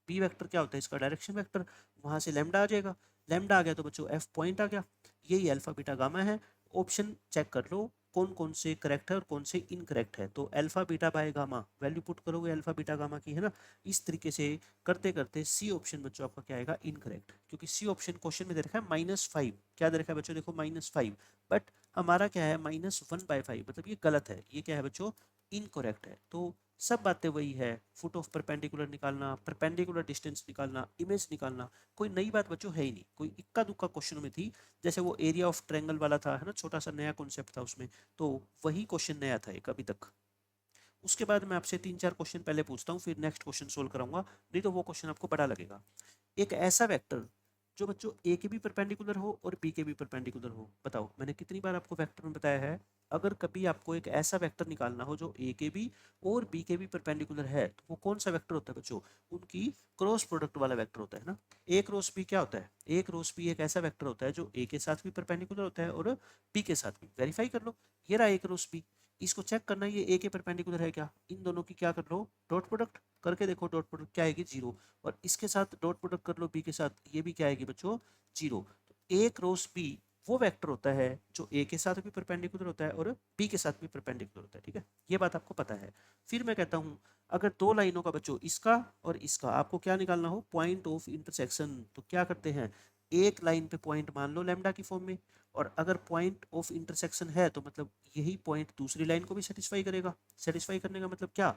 पी वेक्टर क्या होता है, इसका डायरेक्शन वेक्टर, वहां से लेमडा आ जाएगा। लेमडा आ गया तो बच्चों एफ पॉइंट आ गया। यही अल्फा बीटा गामा है। ऑप्शन चेक कर लो कौन कौन से करेक्ट है और कौन से इनकरेक्ट है। तो alpha beta by gamma value put करोगे अल्फा बीटा गामा की, है ना। इस तरीके से करते करते सी ऑप्शन बच्चों आपका क्या आएगा, इनकरेक्ट, क्योंकि सी ऑप्शन क्वेश्चन में दे रखा है -5। क्या दे रखा है बच्चों, देखो -5, बट हमारा क्या है -1/5, मतलब ये गलत है, ये क्या है बच्चों, इनकरेक्ट है। तो सब बातें वही है, फुट ऑफ परपेंडिकुलर निकालना, परपेंडिकुलर डिस्टेंस निकालना, इमेज निकालना, कोई नई बात बच्चों है ही नहीं। कोई इक्का दुक्का क्वेश्चन में थी, जैसे वो एरिया ऑफ ट्रायंगल वाला था, है ना, छोटा सा नया कॉन्सेप्ट था उसमें, तो वही क्वेश्चन नया था एक अभी तक। उसके बाद मैं आपसे 3-4 क्वेश्चन पहले पूछता हूँ, फिर नेक्स्ट क्वेश्चन सोल्व कराऊंगा, नहीं तो वो क्वेश्चन आपको बड़ा लगेगा। एक ऐसा वेक्टर जो बच्चों ए के भी परपेंडिकुलर हो और बी के भी परपेंडिकुलर हो, बताओ मैंने कितनी बार आपको वेक्टर में बताया है, अगर कभी आपको एक ऐसा वेक्टर निकालना हो जो ए के भी और बी के भी परपेंडिकुलर है, तो वो कौन सा वेक्टर होता है बच्चों, उनकी क्रॉस प्रोडक्ट वाला वेक्टर होता है ना। ए क्रॉस बी क्या होता है, ए क्रॉस बी एक ऐसा वेक्टर होता है जो ए के साथ भी परपेंडिकुलर होता है और बी के साथ भी। वेरीफाई कर लो, ये रहा ए क्रॉस बी। इसको चेक करना है ये ए के परपेंडिकुलर है क्या, इन दोनों की क्या कर लो, डॉट प्रोडक्ट करके देखो, डॉट प्रोडक्ट क्या आएगी, जीरो। और इसके साथ डॉट प्रोडक्ट कर लो बी के साथ, ये भी क्या आएगी बच्चों, जीरो। तो ए क्रॉस बी वो वेक्टर होता है जो ए के साथ भी परपेंडिकुलर होता है और बी के साथ भी परपेंडिकुलर होता है, ठीक है, ये बात आपको पता है। फिर मैं कहता हूं अगर दो लाइनों का बच्चों इसका और इसका आपको क्या निकालना हो, पॉइंट ऑफ इंटरसेक्शन, तो क्या करते हैं, एक लाइन पे पॉइंट मान लो लैम्डा की फॉर्म में, और अगर पॉइंट ऑफ इंटरसेक्शन है तो मतलब यही पॉइंट दूसरी लाइन को भी सेटिस्फाई करेगा। सेटिस्फाई करने का मतलब क्या,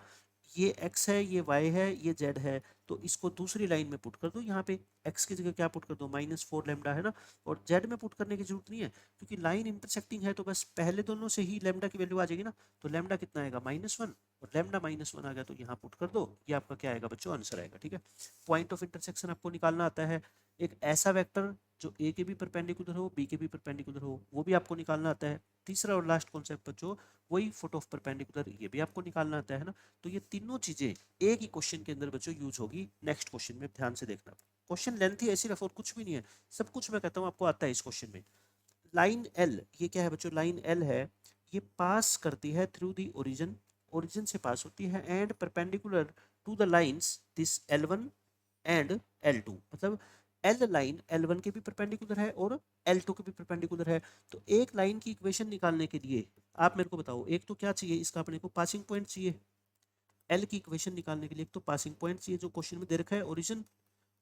ये x है, ये y है, ये z है, तो इसको दूसरी लाइन में पुट कर दो। यहाँ पे x की जगह क्या पुट कर दो, -4 लैम्डा, है ना। और z में पुट करने की जरूरत नहीं है, क्योंकि लाइन इंटरसेक्टिंग है तो बस पहले दोनों से ही लैम्डा की वैल्यू आ जाएगी ना। तो लैम्डा कितना आएगा, -1, और लैम्डा -1 आ गया तो यहाँ पुट कर दो, ये आपका क्या आएगा बच्चों, आंसर आएगा, ठीक है। पॉइंट ऑफ इंटरसेक्शन आपको निकालना आता है। एक ऐसा वेक्टर जो ए के भी परपेंडिकुलर हो, बी के भी परपेंडिकुलर हो, वो भी आपको निकालना आता है। तीसरा और लास्ट कॉन्सेप्ट बच्चों वही फुट ऑफ परपेंडिकुलर, ये भी आपको निकालना आता है ना। तो ये तीनों चीजें एक ही क्वेश्चन के अंदर बच्चों यूज होगी। नेक्स्ट क्वेश्चन में ध्यान से देखना, क्वेश्चन लेंथी है सिर्फ, और कुछ भी नहीं है, सब कुछ मैं कहता हूँ आपको आता है इस क्वेश्चन में। लाइन एल, ये क्या है बच्चों, लाइन एल है, ये पास करती है थ्रू दी ओरिजिन, ओरिजिन से पास होती है, and perpendicular to the lines this L1 and L2, मतलब एल लाइन L1 के भी परपेंडिकुलर है और L2 के भी परपेंडिकुलर है। तो एक लाइन की इक्वेशन निकालने के लिए आप मेरे को बताओ, एक तो क्या चाहिए इसका, अपने को पासिंग पॉइंट चाहिए। एल की इक्वेशन निकालने के लिए एक तो पासिंग पॉइंट चाहिए जो क्वेश्चन में दे रखा है, ओरिजिन,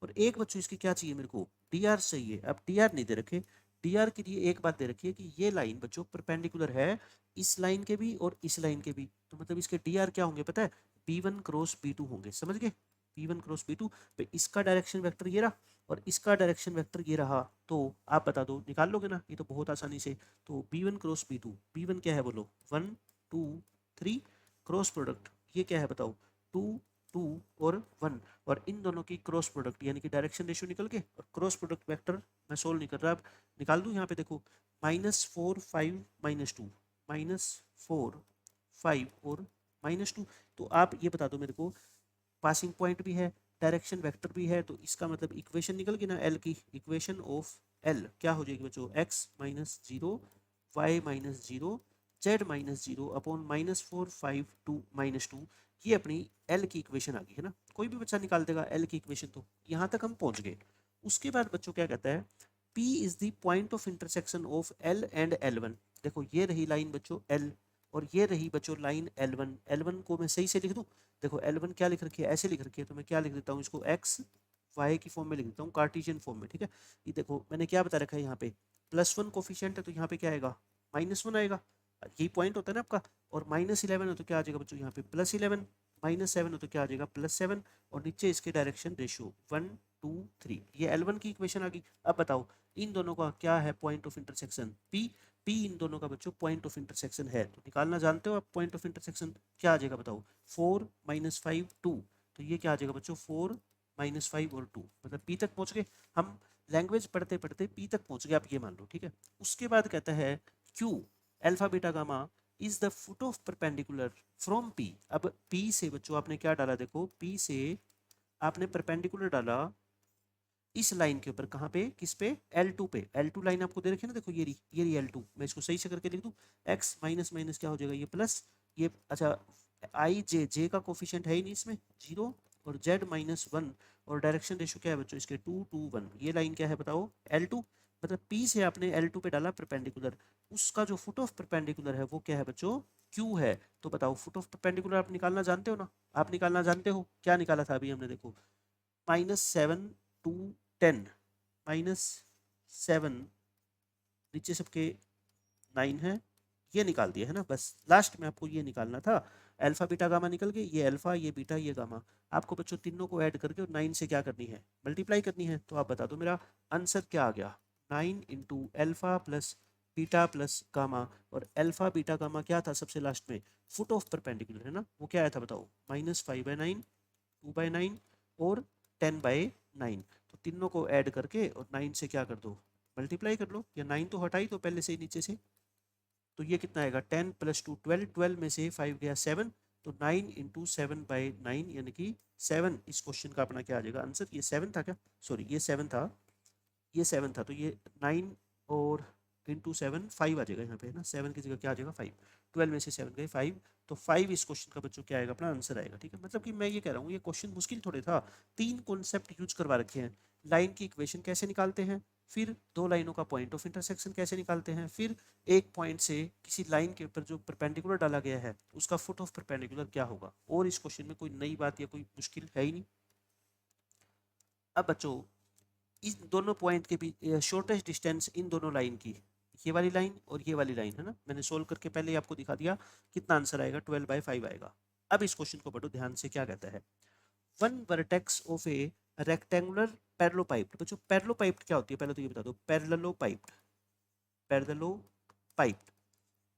और एक बच्चों इसकी क्या चाहिए मेरे को, डी आर चाहिए। अब डी आर नहीं दे रखे, डी आर के लिए एक बात दे रखी है कि ये लाइन बच्चों परपेंडिकुलर है इस लाइन के भी और इस लाइन के भी, तो मतलब इसके डी आर क्या होंगे पता है, P1 क्रॉस P2 होंगे, समझ गए, P1 क्रॉस P2। पे इसका डायरेक्शन वेक्टर ये रहा और इसका डायरेक्शन वेक्टर ये रहा, तो आप बता दो, निकाल लोगे ना ये तो बहुत आसानी से। तो B1 क्रॉस P2, B1 क्या है बोलो, 1 2 3, क्रॉस प्रोडक्ट ये क्या है बताओ, 2 2 और 1, और इन दोनों की क्रॉस प्रोडक्ट यानी कि डायरेक्शन रेशियो निकल के, और क्रॉस प्रोडक्ट वेक्टर मैं सोल्व नहीं कर रहा, अब निकाल दूं। यहाँ पे देखो -4 5 -2, -4 5 और -2, तो आप ये बता दो मेरे को, पासिंग पॉइंट भी है, डायरेक्शन वेक्टर भी है, तो इसका मतलब इक्वेशन निकल गई ना एल की, इक्वेशन ऑफ एल क्या हो जाएगी बच्चों, x-0 y-0 z-0 अपॉन -4 5 2 -2, ये अपनी एल की इक्वेशन आ गई है ना। कोई भी बच्चा निकाल देगा एल की इक्वेशन, तो यहाँ तक हम पहुंच गए। उसके बाद बच्चों क्या कहता है, P is the point of intersection of L and L1। देखो ये रही लाइन बच्चों L, और ये रही बच्चों लाइन L1। L1 को मैं सही से लिख दूं, देखो L1 क्या लिख रखी है, ऐसे लिख रखी है, तो मैं क्या लिख देता हूँ इसको, एक्स वाई की फॉर्म में लिख देता हूँ, कार्टेशियन फॉर्म में, ठीक है। ये देखो मैंने क्या बता रखा है, यहाँ पे +1 कोफिशिएंट है तो यहाँ पे क्या आएगा, -1 आएगा, यही पॉइंट होता है ना आपका। और -11 हो तो क्या आ जाएगा बच्चों यहाँ पे +11, -7 हो तो क्या आ जाएगा +7, और नीचे इसके डायरेक्शन रेशियो 1 3। ये L1 की इक्वेशन आ गई। अब बताओ इन दोनों का क्या है point of intersection, P। P इन दोनों का बच्चों पॉइंट ऑफ इंटरसेक्शन है, तो निकालना जानते हो आप पॉइंट ऑफ इंटरसेक्शन क्या आ जाएगा बताओ। 4 - 5 2, तो ये क्या आ जाएगा बच्चों 4 - 5 और 2, मतलब P तक पहुंच गए हम। लैंग्वेज पढ़ते पढ़ते P तक पहुंच गए आप, ये मान लो ठीक है। उसके बाद कहता है Q alpha beta gamma is the foot of perpendicular from P। अब P से बच्चों आपने क्या डाला, देखो P से आपने परपेंडिकुलर डाला इस लाइन के ऊपर, कहाँ पे, किस पे, L2 पे। L2 लाइन आपको दे रखी है ना, देखो ये रही L2। मैं इसको सही से करके लिख दूं, x माइनस माइनस क्या हो जाएगा, ये प्लस, ये अच्छा आई जे का कोफिशिएंट है ही नहीं इसमें 0, और z -1, और डायरेक्शन रेशियो क्या है बच्चों इसके 2 2 1। ये लाइन क्या है बताओ L2, मतलब P से आपने L2 पे डाला परपेंडिकुलर, उसका जो फुट ऑफ परपेंडिकुलर है वो क्या है बच्चों Q है। तो बताओ फुट ऑफ परपेंडिकुलर आप निकालना जानते हो ना, आप निकालना जानते हो, क्या निकाला था अभी हमने, देखो -7 to 10, -7 नीचे सबके 9 है, ये निकाल दिया है ना। बस लास्ट में आपको ये निकालना था, अल्फा बीटा गामा निकल गए, ये अल्फा ये बीटा ये गामा। आपको बच्चों तीनों को ऐड करके और 9 से क्या करनी है, मल्टीप्लाई करनी है। तो आप बता दो मेरा आंसर क्या आ गया, 9 × alpha plus beta plus gamma. और अल्फा बीटा गामा क्या था सबसे लास्ट में, फुट ऑफ परपेंडिकुलर है ना, वो क्या आया था बताओ, -5/9, 2/9 और 10/9। तो तीनों को ऐड करके और 9 से क्या कर दो, मल्टीप्लाई कर लो, या 9 तो हटाई तो पहले से ही नीचे से, तो ये कितना आएगा 10 + 2 12, 12 में से 5 गया 7, तो 9 × 7/9 यानी कि 7 इस क्वेश्चन का अपना क्या आ जाएगा आंसर। ये 7 था क्या, सॉरी ये 7 था, ये 7 था, तो ये 9 और इंटू 7 5 आ जाएगा यहाँ पे है ना, 7 की जगह क्या आ जाएगा 5, 12 में से 7 गए 5, तो 5 इस क्वेश्चन का बच्चों क्या आएगा अपना आंसर आएगा। ठीक है, मतलब कि मैं ये कह रहा हूँ ये क्वेश्चन मुश्किल थोड़े था, 3 कॉन्सेप्ट यूज करवा रखे हैं। लाइन की इक्वेशन कैसे निकालते हैं, फिर 2 लाइनों का पॉइंट ऑफ इंटरसेक्शन कैसे निकालते हैं, फिर एक पॉइंट से किसी लाइन के ऊपर जो परपेंडिकुलर डाला गया है उसका फुट ऑफ परपेंडिकुलर क्या होगा, और इस क्वेश्चन में कोई नई बात या कोई मुश्किल है ही नहीं। अब बच्चों इस दोनों पॉइंट के बीच शॉर्टेस्ट डिस्टेंस इन दोनों लाइन की, ये वाली लाइन और ये वाली लाइन है ना, मैंने सोल्व करके पहले ही आपको दिखा दिया कितना आंसर आएगा, 12/5 आएगा। अब इस क्वेश्चन को पढ़ो ध्यान से, क्या कहता है, one vertex of A rectangular parallelepiped. बच्चों पैरेललोपाइप्ड क्या होती है पहले तो ये बता दो, पैरेललोपाइप्ड, पैरेललोपाइप्ड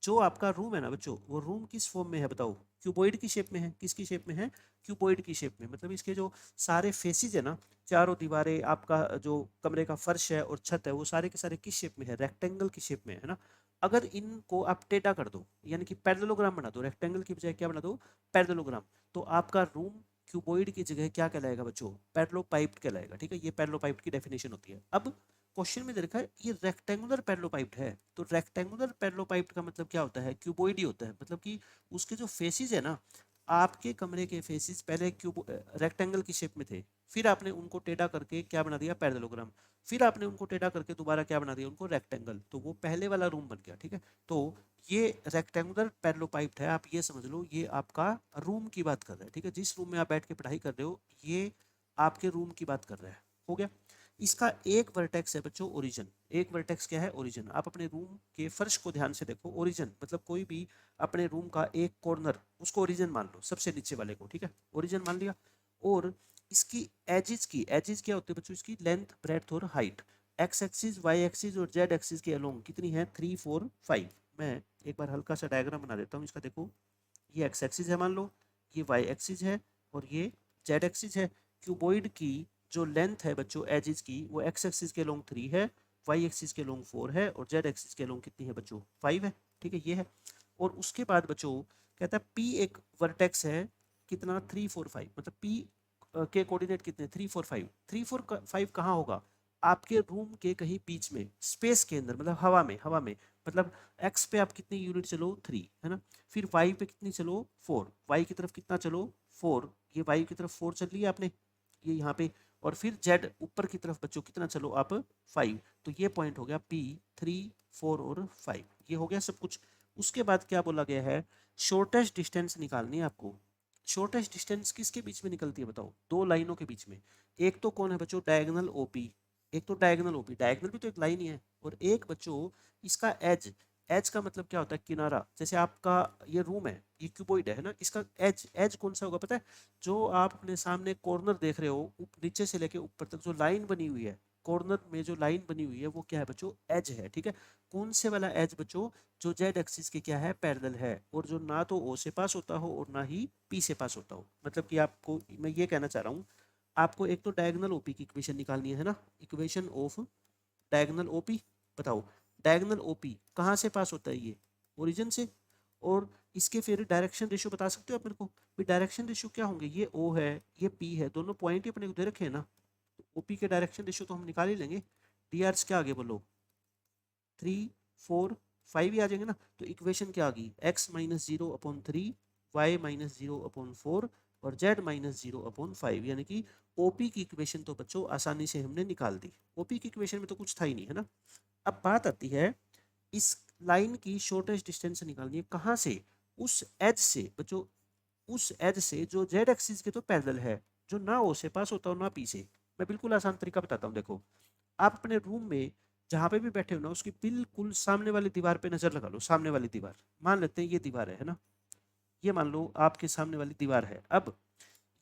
जो आपका रूम है ना बच्चों, वो रूम किस फॉर्म में है बताओ, क्यूबॉइड की शेप में है, किसकी शेप में है, क्यूबॉइड की शेप में। मतलब इसके जो सारे फेसिस है ना, चारों दीवारें, आपका जो कमरे का फर्श है और छत है, वो सारे के सारे किस शेप में है, रेक्टेंगल की शेप में है ना। अगर इनको आप टेढ़ा कर दो, यानी कि पैरेललोग्राम बना दो, रेक्टेंगल की बजाय क्या बना दो, पैरेललोग्राम, तो आपका रूम क्यूबॉइड की जगह क्या कहलाएगा बच्चों, पैरेललोपाइप्ड कहलाएगा। ठीक है, ये पैरेललोपाइप्ड की डेफिनेशन होती है। अब क्वेश्चन में दे रखा है ये रेक्टेंगुलर पैरेललोपाइप्ड है, तो रेक्टेंगुलर पैरेललोपाइप्ड का मतलब क्या होता है, क्यूबॉइड ही होता है, मतलब कि उसके जो फेसिस है ना, आपके कमरे के फेसिस पहले क्यूब रेक्टेंगल की शेप में थे, फिर आपने उनको टेढ़ा करके क्या बना दिया, पैरेललोग्राम, फिर आपने उनको टेढ़ा करके दोबारा क्या बना दिया, उनको रेक्टेंगल, तो वो पहले वाला रूम बन गया। ठीक है, तो ये रेक्टेंगुलर पैरेललोपाइप्ड है, आप ये समझ लो ये आपका रूम की बात कर रहा है। ठीक है, जिस रूम में आप बैठ के पढ़ाई कर रहे हो ये आपके रूम की बात कर रहा है। हो गया, इसका एक वर्टेक्स है बच्चों ओरिजिन, एक वर्टेक्स क्या है ओरिजिन। आप अपने रूम के फर्श को ध्यान से देखो, ओरिजिन मतलब कोई भी अपने रूम का एक कॉर्नर उसको ओरिजिन मान लो, सबसे नीचे वाले को, ठीक है, ओरिजिन मान लिया। और इसकी एजिज की, एजिज क्या होती है बच्चों, इसकी लेंथ ब्रेड्थ और height, X axis Y axis और जेड एक्सिस के अलोंग कितनी है, 3 4 5। मैं एक बार हल्का सा डायग्राम बना देता हूँ इसका, देखो ये एक्स एक्सिस है मान लो, ये वाई एक्सिस है और ये जेड एक्सिस है। क्यूबॉइड की जो लेंथ है बच्चों एजिस की, वो एक्स एक्सिस के लॉन्ग 3 है, वाई एक्सिस के लॉन्ग 4 है और जेड एक्सिस के लॉन्ग कितनी है बच्चों 5 है। ठीक है, ये है। और उसके बाद बच्चों कहता है पी एक वर्टेक्स है, कितना 3 4 5, मतलब पी के कोऑर्डिनेट कितने 3 4 5, 3 4 5 कहाँ होगा, आपके रूम के कहीं बीच में स्पेस के अंदर, मतलब हवा में, हवा में, मतलब एक्स पे आप कितनी यूनिट चलो 3 है ना, फिर वाई पे कितनी चलो 4, वाई की तरफ कितना चलो 4, ये वाई की तरफ 4 चल रही है आपने, ये यहाँ पे, और फिर जेड ऊपर की तरफ बच्चों कितना चलो आप 5, तो ये पॉइंट हो गया पी 3 4 और 5, ये हो गया सब कुछ। उसके बाद क्या बोला गया है, शॉर्टेस्ट डिस्टेंस निकालनी है आपको। शॉर्टेस्ट डिस्टेंस किसके बीच में निकलती है बताओ, दो लाइनों के बीच में। एक तो कौन है बच्चों, डायगोनल ओपी, एक तो डायगोनल ओपी, डायगोनल भी तो एक लाइन ही है, और एक बच्चों इसका एज, एज का मतलब क्या होता है? किनारा। जैसे आपका ये रूम है, ये क्यूबॉइड है ना, इसका एज एज कौन सा होगा पता है? जो आप अपने सामने कॉर्नर देख रहे हो, नीचे से लेके ऊपर तक जो लाइन बनी हुई है, कॉर्नर में जो लाइन बनी हुई है वो क्या है बच्चों? एज है, ठीक है। कौन से वाला एज बच्चों? जो जेड एक्सिस के क्या है? पैरेलल है, और जो ना तो ओ से पास होता हो और ना ही पी से पास होता हो। मतलब कि आपको मैं ये कहना चाह रहा हूँ, आपको एक तो डायगोनल ओपी की इक्वेशन निकालनी है ना, इक्वेशन ऑफ डायगोनल ओपी। बताओ, डायगोनल ओपी कहाँ से पास होता है? ये ओरिजिन से। और इसके फिर डायरेक्शन रेशियो बता सकते हो आप मेरे को? भी डायरेक्शन रेशियो क्या होंगे? ये ओ है, ये पी है, दोनों पॉइंट ही अपने को दे रखे हैं ना, तो ओपी के डायरेक्शन रेशियो तो हम निकाल ही लेंगे। डी आर क्या आगे बोलो? 3 4 5 ही आ जाएंगे ना। तो इक्वेशन क्या आ गई? X minus zero upon 3, Y minus zero upon 4 और जेड माइनस जीरो अपॉन 5। यानी कि ओपी की इक्वेशन तो बच्चों आसानी से हमने निकाल दी। ओपी की इक्वेशन में तो कुछ था ही नहीं, है ना। अब बात आती है, इस लाइन की शॉर्टेस्ट डिस्टेंस निकालनी है कहाँ से? उस एज से बच्चों, उस एज से जो जेड एक्सिस के तो पैरेलल है, जो ना ओ से पास होता हो ना पी से। मैं बिल्कुल आसान तरीका बताता हूँ, देखो। आप अपने रूम में जहां पे भी बैठे हो ना, उसकी बिल्कुल सामने वाली दीवार पे नजर लगा लो। सामने वाली दीवार, मान लेते हैं ये दीवार है ना, ये मान लो आपके सामने वाली दीवार है। अब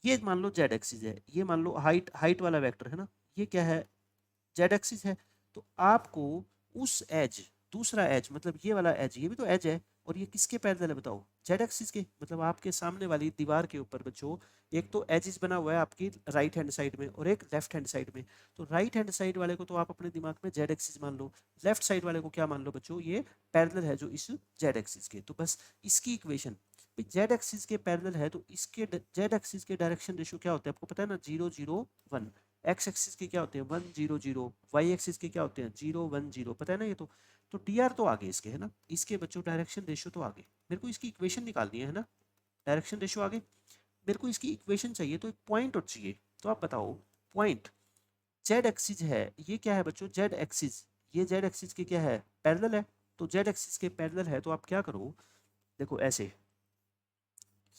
ये मान लो जेड एक्सिस है, ये मान लो हाइट हाइट वाला वेक्टर है ना, ये क्या है? जेड एक्सिस है। तो आपको उस एज, दूसरा एज मतलब ये वाला एज, ये भी तो एज है, और ये किसके पैरेलल है बताओ? जेड एक्सिस के। मतलब आपके सामने वाली दीवार के ऊपर बच्चों एक तो एजिस बना हुआ है आपकी राइट हैंड साइड में और एक लेफ्ट हैंड साइड में। तो राइट हैंड साइड वाले को तो आप अपने दिमाग में जेड एक्सिस मान लो, लेफ्ट साइड वाले को क्या मान लो बच्चों? ये पैरेलल है जो इस जेड एक्सिस के। तो बस इसकी इक्वेशन, जेड एक्सिस के पैरेलल है तो इसके जेड एक्सिस के डायरेक्शन रेशियो क्या होता है? आपको पता है ना, 0 0 1। एक्स एक्सिस के क्या होते हैं? 1 0 0। वाई एक्सिस के क्या होते हैं? 0 1 0। पता है ना ये तो टी आर तो आगे इसके, है ना। इसके बच्चों डायरेक्शन रेशियो तो आगे। मेरे को इसकी इक्वेशन निकालनी है ना, डायरेक्शन रेशियो आगे। मेरे को इसकी इक्वेशन चाहिए, तो एक पॉइंट और चाहिए। तो आप बताओ, पॉइंट जेड एक्सिस है, ये क्या है बच्चों? Z axis. ये जेड एक्सिस के क्या है? पैरेलल है। तो जेड एक्सिस के पैरेलल है तो आप क्या करो, देखो ऐसे,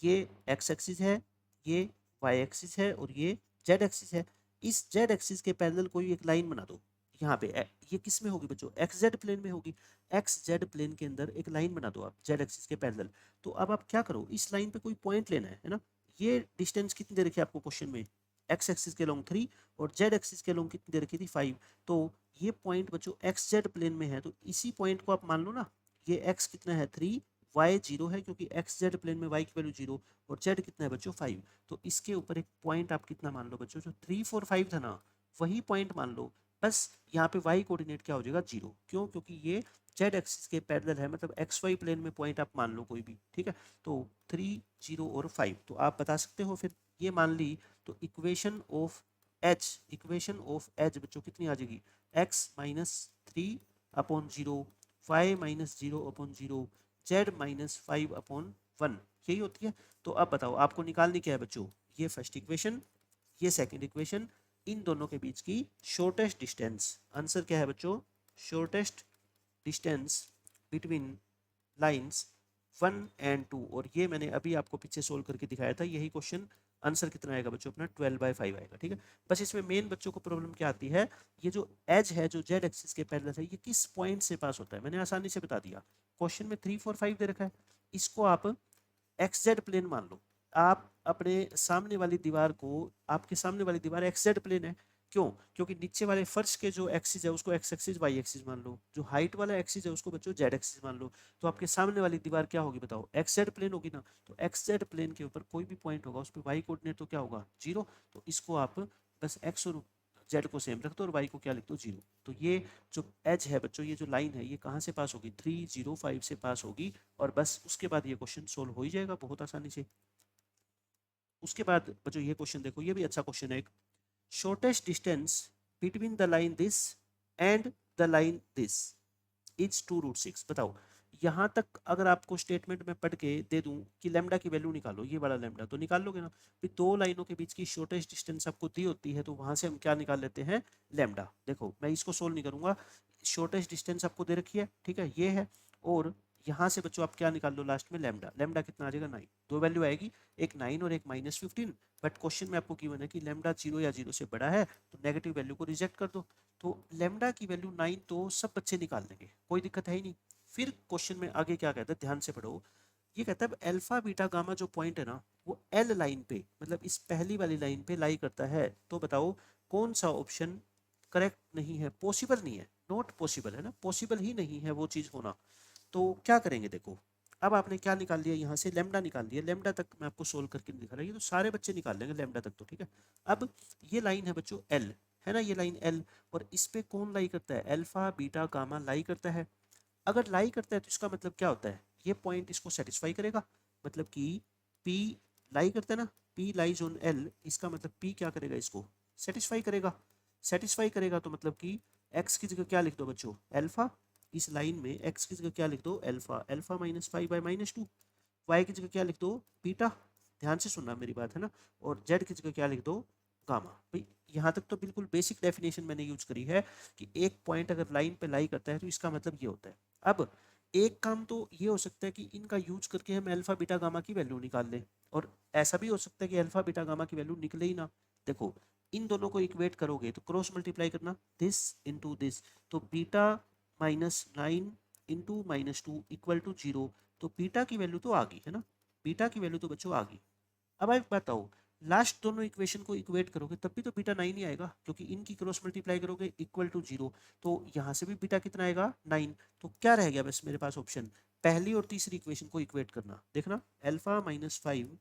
ये एक्स एक्सिस है, ये वाई एक्सिस है और ये जेड एक्सिस है। इस जेड एक्सिस के पैरेलल कोई एक लाइन बना दो यहाँ पे। ये किस में होगी बच्चों? एक्स जेड प्लेन में होगी। एक्स जेड प्लेन के अंदर एक लाइन बना दो आप जेड एक्सिस के पैरेलल। तो अब आप क्या करो, इस लाइन पे कोई पॉइंट लेना है ना। ये डिस्टेंस कितनी दे रखी है आपको क्वेश्चन में? एक्स एक्सिस के लॉन्ग 3 और जेड एक्सिस के लॉन्ग कितनी दे रखी थी? 5। तो ये पॉइंट बच्चों एक्स जेड प्लेन में है, तो इसी पॉइंट को आप मान लो ना। ये एक्स कितना है? 3, वाई 0 है क्योंकि एक्स जेड प्लेन में वाई की वैल्यू 0, और जेड कितना है बच्चों? 5। तो इसके ऊपर एक पॉइंट आप कितना मान लो बच्चों? जो 3 4 5 था ना, वही पॉइंट मान लो। बस यहाँ पे वाई कोऑर्डिनेट क्या हो जाएगा? 0। क्यों? क्योंकि ये जेड एक्सिस के पैरेलल है, मतलब एक्स वाई प्लेन में पॉइंट आप मान लो कोई भी, ठीक है। तो 3 0 और 5 तो आप बता सकते हो फिर, ये मान ली। तो equation of H, equation of H बच्चों कितनी आ जाएगी? X minus 3/0, Y minus 0/0, Z minus 5/1, यही होती है। तो अब बताओ आपको निकालनी क्या है बच्चों? ये फर्स्ट इक्वेशन, ये सेकंड इक्वेशन, इन दोनों के बीच की शॉर्टेस्ट डिस्टेंस। आंसर क्या है बच्चों? Shortest distance between lines 1 and 2। और ये मैंने अभी आपको पीछे सोल्व करके दिखाया था। यही क्वेश्चन आंसर कितना आएगा बच्चों? अपना 12/5 आएगा, ठीक है। बस इसमें मेन बच्चों को प्रॉब्लम क्या आती है, ये जो एज है जो जेड एक्सिस के पैरेलल है, ये किस पॉइंट से पास होता है? मैंने आसानी से बता दिया। क्वेश्चन में 3 4 5 दे रखा है, इसको आप एक्स जेड प्लेन मान लो। आप अपने सामने वाली दीवार को, आपके सामने वाली दीवार एक्स जेड प्लेन है। क्यों? क्योंकि नीचे वाले फर्श के जो एक्सिस है उसको एक्स एक्सिस वाई एक्सिस मान लो, जो हाइट वाला एक्सिस है उसको बच्चों जेड एक्सिस मान लो। तो आपके सामने वाली दीवार क्या होगी बताओ? एक्स जेड प्लेन होगी ना। तो एक्स जेड प्लेन के ऊपर कोई भी पॉइंट होगा उस पर वाई कोऑर्डिनेट तो क्या होगा? 0। तो इसको आप बस एक्स और जेड को सेम रख दो और वाई को क्या लिख दो? 0। तो ये जो एज है बच्चों, ये जो लाइन है, ये कहाँ से पास होगी? 3 0 5 से पास होगी। और बस उसके बाद ये क्वेश्चन सोल्व हो ही जाएगा बहुत आसानी से। उसके बाद बच्चों ये क्वेश्चन देखो, ये भी अच्छा क्वेश्चन है एक। Shortest distance between the line this and the line this is 2√6। बताओ, यहाँ तक अगर आपको स्टेटमेंट में पढ़ के दे दूं कि लेमडा की वैल्यू निकालो, ये वाला लेमडा, तो निकाल लोगे ना। फिर दो लाइनों के बीच की शॉर्टेस्ट डिस्टेंस आपको दी होती है, तो वहां से हम क्या निकाल लेते हैं? लेमडा। देखो मैं इसको सोल्व नहीं करूंगा, शॉर्टेस्ट डिस्टेंस आपको दे रखी है, ठीक है, ये है। और यहाँ से बच्चों आप क्या निकाल लो लास्ट में? लेमडा। लेमडा कितना आ जाएगा? 9। दो वैल्यू आएगी, एक 9 और एक -15। बट क्वेश्चन में आपको गिवन है कि लेमडा 0 या 0 से बड़ा है, तो नेगेटिव वैल्यू को रिजेक्ट कर दो। तो लेमडा की वैल्यू 9 तो सब बच्चे निकाल देंगे, कोई दिक्कत है ही नहीं। फिर क्वेश्चन में आगे क्या कहता है, ध्यान से पढ़ो। ये कहता है अल्फा बीटा गामा जो पॉइंट है ना वो एल लाइन पे, मतलब इस पहली वाली लाइन पे लाई करता है, तो बताओ कौन सा ऑप्शन करेक्ट नहीं है, पॉसिबल नहीं है, नॉट पॉसिबल है ना, पॉसिबल ही नहीं है वो चीज़ होना। तो क्या करेंगे, देखो अब आपने क्या निकाल लिया यहाँ से, लेमडा निकाल लिया, लेमडा तक मैं आपको सोल्व करके नहीं दिखा रहा, ये तो सारे बच्चे निकाल लेंगे लेमडा तक तो, ठीक है। अब ये लाइन है बच्चों एल, है ना, ये लाइन एल, और इस पे कौन लाई करता है, अल्फा बीटा गामा लाई करता है। अगर लाई करता है तो इसका मतलब क्या होता है, ये पॉइंट इसको सेटिस्फाई करेगा, मतलब कि P लाई करता है ना, P लाइज ऑन L, इसका मतलब P क्या करेगा, इसको सेटिस्फाई करेगा। सेटिस्फाई करेगा तो मतलब कि x की जगह क्या लिख दो बच्चों, अल्फा, इस लाइन में x की जगह क्या लिख दो, अल्फा, अल्फा माइनस 5/-2, y की जगह क्या लिख दो, बीटा, ध्यान से सुनना मेरी बात है ना, और z की जगह क्या लिख दो, गामा। भाई यहाँ तक तो बिल्कुल बेसिक डेफिनेशन मैंने यूज करी है कि एक पॉइंट अगर लाइन पे लाई करता है तो इसका मतलब ये होता है। अब एक काम तो ये हो सकता है कि इनका यूज करके हम अल्फा बीटा गामा की वैल्यू निकाल लें, और ऐसा भी हो सकता है कि अल्फा बीटा गामा की वैल्यू निकले ही ना। देखो इन दोनों को इक्वेट करोगे तो क्रॉस मल्टीप्लाई करना, दिस इनटू दिस, तो बीटा -9 इंटू -2 इक्वल टू 0, तो बीटा की वैल्यू तो आ गई है ना, बीटा की वैल्यू तो बच्चों आ गई। अब एक बताओ, लास्ट दोनों इक्वेशन को इक्वेट करोगे तब भी तो बीटा 9 ही आएगा, क्योंकि इनकी क्रॉस मल्टीप्लाई करोगे इक्वल टू 0, तो यहाँ से भी बीटा कितना आएगा, 9। तो क्या रह गया बस मेरे पास ऑप्शन, पहली और तीसरी इक्वेशन को इक्वेट करना। देखना अल्फा -5,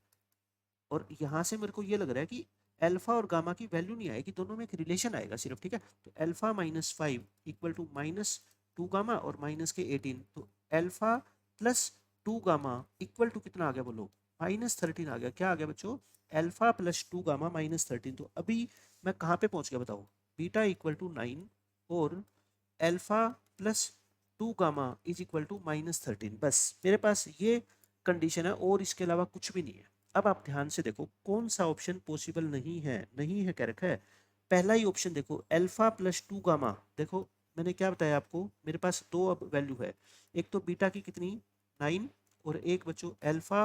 और यहाँ से मेरे को ये लग रहा है कि अल्फा और गामा की वैल्यू नहीं आएगी, दोनों में एक रिलेशन आएगा सिर्फ, ठीक है। तो अल्फा -5 इक्वल टू -2 गामा और माइनस के 18, तो अल्फा +2 गामा इक्वल टू कितना आ गया बोलो, -13 आ गया। क्या आ गया बच्चों, अल्फा +2 गामा -13। तो अभी मैं कहाँ पे पहुंच गया बताओ, बीटा इक्वल टू 9 और alpha +2 gamma is equal to -13, बस मेरे पास ये कंडीशन है और इसके अलावा कुछ भी नहीं है। अब आप ध्यान से देखो कौन सा ऑप्शन पॉसिबल नहीं है, नहीं है कह रखा है, पहला ही ऑप्शन देखो अल्फा +2 गामा। देखो मैंने क्या बताया आपको, मेरे पास दो अब वैल्यू है, एक तो बीटा की कितनी 9, और एक बच्चों अल्फा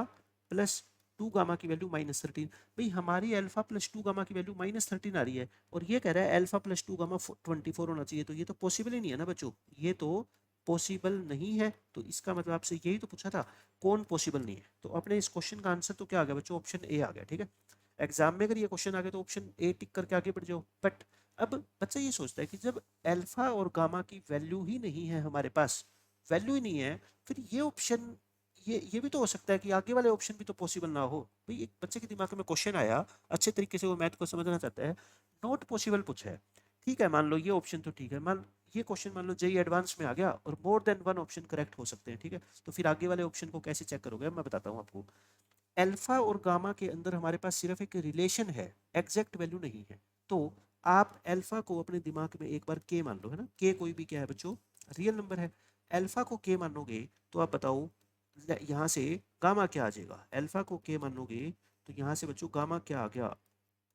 +2 गामा की वैल्यू -13। भाई हमारी अल्फा +2 गामा की वैल्यू -13 आ रही है, और ये कह रहा है अल्फा +2 गामा 24 होना चाहिए, तो ये तो पॉसिबल ही नहीं है ना बच्चों, ये तो पॉसिबल नहीं है। तो इसका मतलब आपसे यही तो पूछा था कौन पॉसिबल नहीं है, तो अपने इस क्वेश्चन का आंसर तो क्या आ गया बच्चों, ऑप्शन ए आ गया, ठीक है। एग्जाम में अगर ये क्वेश्चन आ गया तो ऑप्शन ए टिक करके आगे बढ़ जाओ। बट अब बच्चा ये सोचता है कि जब अल्फा और गामा की वैल्यू ही नहीं है हमारे पास, वैल्यू ही नहीं है, फिर ये ऑप्शन, ये भी तो हो सकता है कि आगे वाले ऑप्शन भी तो पॉसिबल ना हो। भाई एक बच्चे के दिमाग में क्वेश्चन आया, अच्छे तरीके से वो मैथ को समझना चाहता है, नॉट पॉसिबल पूछा है, ठीक है, मान लो ये ऑप्शन तो ठीक है, मान ये क्वेश्चन मान लो जेई एडवांस में आ गया और more than one option correct हो सकते हैं, ठीक है। तो फिर आगे वाले ऑप्शन को कैसे चेक करोगे, मैं बताता हूँ आपको। अल्फा और गामा के अंदर हमारे पास सिर्फ एक रिलेशन है, एग्जैक्ट वैल्यू नहीं है। तो आप अल्फा को अपने दिमाग में एक बार के मान लो, है ना, के कोई भी क्या है बच्चों, रियल नंबर है। अल्फा को के मानोगे तो आप बताओ यहाँ से गामा क्या आ जाएगा, अल्फा को के मानोगे तो यहाँ से बच्चों गामा क्या आ गया,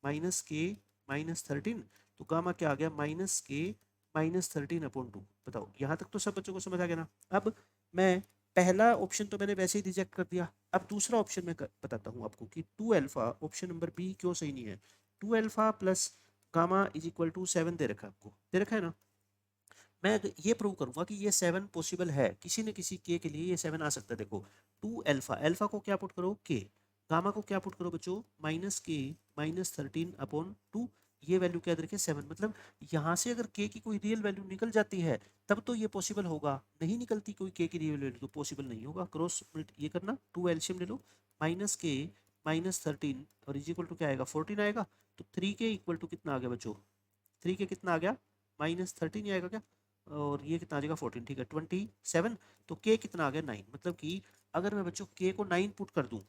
-k -13, तो गामा क्या आ गया, -k -13/2। बताओ यहाँ तक तो सब बच्चों को समझ आ गया ना। अब मैं पहला ऑप्शन तो मैंने वैसे ही रिजेक्ट कर दिया, अब दूसरा ऑप्शन मैं बताता हूँ आपको कि 2 अल्फा, ऑप्शन नंबर बी क्यों सही नहीं है। 2 alpha plus gamma is equal to 7 दे रखा है आपको, दे रखा है ना। मैं ये प्रूव करूंगा कि ये 7 पॉसिबल है, किसी न किसी के लिए ये 7 आ सकता है। देखो 2 अल्फा, अल्फा को क्या पुट करो के, गामा को क्या पुट करो बच्चों -k -13/2, ये वैल्यू क्या दे रखी है 7, मतलब यहाँ से अगर के की कोई रियल वैल्यू निकल जाती है तब तो ये पॉसिबल होगा, नहीं निकलती कोई के की रियल वैल्यू तो पॉसिबल नहीं होगा। क्रॉस ये करना, 2 एलसीएम ले लो, -k -13 और इज इक्वल टू क्या आएगा 14 आएगा, तो 3k इक्वल टू कितना आ गया बच्चों, 3k कितना आ गया -13 ही आएगा क्या, और ये कितना आ जाएगा 14, ठीक है 27, तो के कितना आ गया 9, मतलब कि अगर मैं बच्चों के को 9 पुट कर दूं,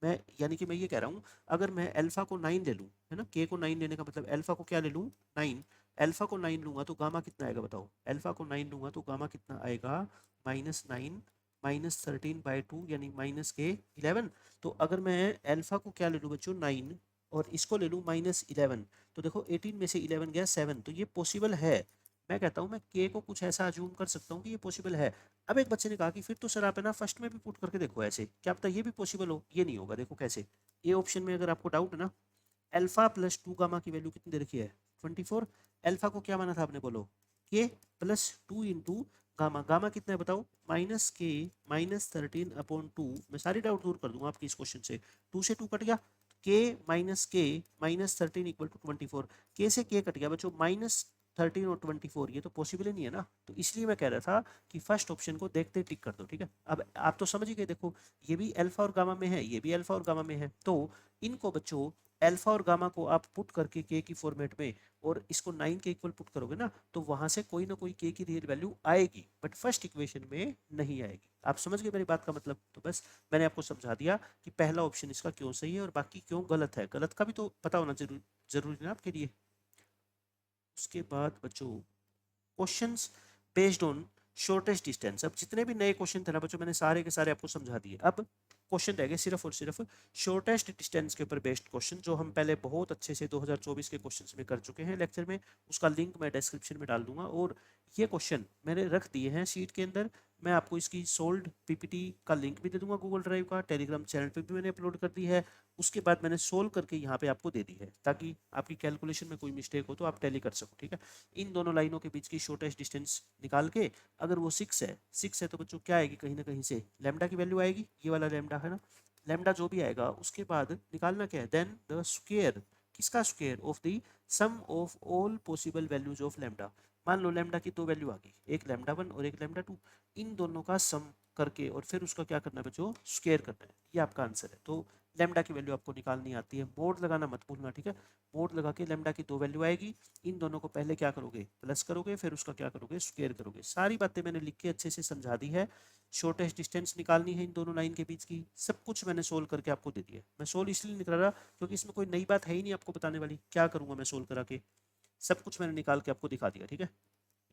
मैं यानी कि मैं ये कह रहा हूँ अगर मैं अल्फा को 9 ले लूँ, है ना, के को 9 लेने का मतलब अल्फा को क्या ले लूँ 9, अल्फा को 9 लूंगा तो गामा कितना आएगा बताओ, अल्फा को 9 लूंगा तो गामा कितना आएगा -9 -13/2 यानी -k11। तो अगर मैं अल्फा को क्या ले लूँ बच्चों 9 और इसको ले लूँ -11, तो देखो 18 में से 11 गया 7, तो ये पॉसिबल है। मैं कहता हूँ मैं के को कुछ ऐसा अज्यूम कर सकता हूँ कि ये पॉसिबल है। अब एक बच्चे ने कहा कि फिर तो सर आप है ना फर्स्ट में भी पुट करके देखो, ऐसे क्या पता ये भी पॉसिबल हो, ये नहीं होगा। देखो कैसे, ए ऑप्शन में अगर आपको डाउट है ना, अल्फा +2 गामा की वैल्यू कितनी दे रखी है 24, अल्फा को क्या माना था आपने बोलो के +2 इंटू गामा, गामा कितना है बताओ, माइनस के माइनस 13/2। मैं सारी डाउट दूर कर दूंगा आपकी इस क्वेश्चन से। 2 से 2 कट गया, के माइनस 13 इक्वल टू 24। के से के कट गया बच्चों, -13 और 24, ये तो पॉसिबल ही नहीं है ना। तो इसलिए मैं कह रहा था कि फर्स्ट ऑप्शन को देखते टिक कर दो, ठीक है। अब आप तो समझ ही गए, देखो ये भी अल्फा और गामा में है, ये भी अल्फा और गामा में है, तो इनको बच्चों अल्फा और गामा को आप पुट करके के की फॉर्मेट में और इसको 9 के इक्वल पुट करोगे ना, तो वहां से कोई ना कोई के की रियल वैल्यू आएगी, बट फर्स्ट इक्वेशन में नहीं आएगी। आप समझ गए मेरी बात का मतलब। तो बस मैंने आपको समझा दिया कि पहला ऑप्शन इसका क्यों सही है और बाकी क्यों गलत है। गलत का भी तो पता होना जरूरी है ना आपके लिए। उसके बाद बच्चों questions based on shortest distance. अब जितने भी नए क्वेश्चन थे ना बच्चों, मैंने सारे के सारे आपको समझा दिए। अब क्वेश्चन रह गए सिर्फ और सिर्फ शॉर्टेस्ट डिस्टेंस के ऊपर बेस्ड क्वेश्चन, जो हम पहले बहुत अच्छे से 2024 के क्वेश्चंस में कर चुके हैं लेक्चर में। उसका लिंक मैं डिस्क्रिप्शन में डाल दूंगा, और ये क्वेश्चन मैंने रख दिए हैं शीट के अंदर। मैं आपको इसकी सोल्ड पीपीटी का लिंक भी दे दूंगा गूगल ड्राइव का, टेलीग्राम चैनल पे भी मैंने अपलोड कर दी है। उसके बाद मैंने सोल्व करके यहाँ पे आपको दे दी है, ताकि आपकी कैलकुलेशन में कोई मिस्टेक हो तो आप टैली कर सको, ठीक है। इन दोनों लाइनों के बीच की शॉर्टेस्ट डिस्टेंस निकाल के, अगर वो 6 है तो बच्चों क्या आएगी, कहीं ना कहीं से लैम्डा की वैल्यू आएगी, ये वाला लैम्डा है ना। लैम्डा जो भी आएगा उसके बाद निकालना क्या है, देन द स्क्वायर, किसका square, of the sum of all possible values of lambda. मान लो लैम्डा की दो वैल्यू आ गई, एक लैम्डा 1 और एक लैम्डा 2, इन दोनों का सम करके और फिर उसका क्या करना है बच्चों, स्क्वायर करना है। ये आपका आंसर है। तो लैम्डा की वैल्यू आपको निकालनी आती है, मोड लगाना मत भूलना, ठीक है। मोड लगा के लैम्डा की दो वैल्यू आएगी, इन दोनों को पहले क्या करोगे, प्लस करोगे, फिर उसका क्या करोगे, स्क्वायर करोगे। सारी बातें मैंने लिख के अच्छे से समझा दी है। शॉर्टेस्ट डिस्टेंस निकालनी है इन दोनों लाइन के बीच की, सब कुछ मैंने सोल्व करके आपको दे दिया। मैं सोल्व इसलिए निकल रहा क्योंकि इसमें कोई नई बात है ही नहीं आपको बताने वाली, क्या करूंगा मैं सोल्व करा के, सब कुछ मैंने निकाल के आपको दिखा दिया, ठीक है।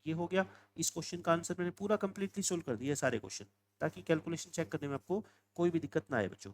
ये हो गया। इस क्वेश्चन का आंसर मैंने पूरा कंप्लीटली सोल्व कर दिया सारे क्वेश्चन, ताकि कैलकुलेशन चेक करने में आपको कोई भी दिक्कत ना आए बच्चों।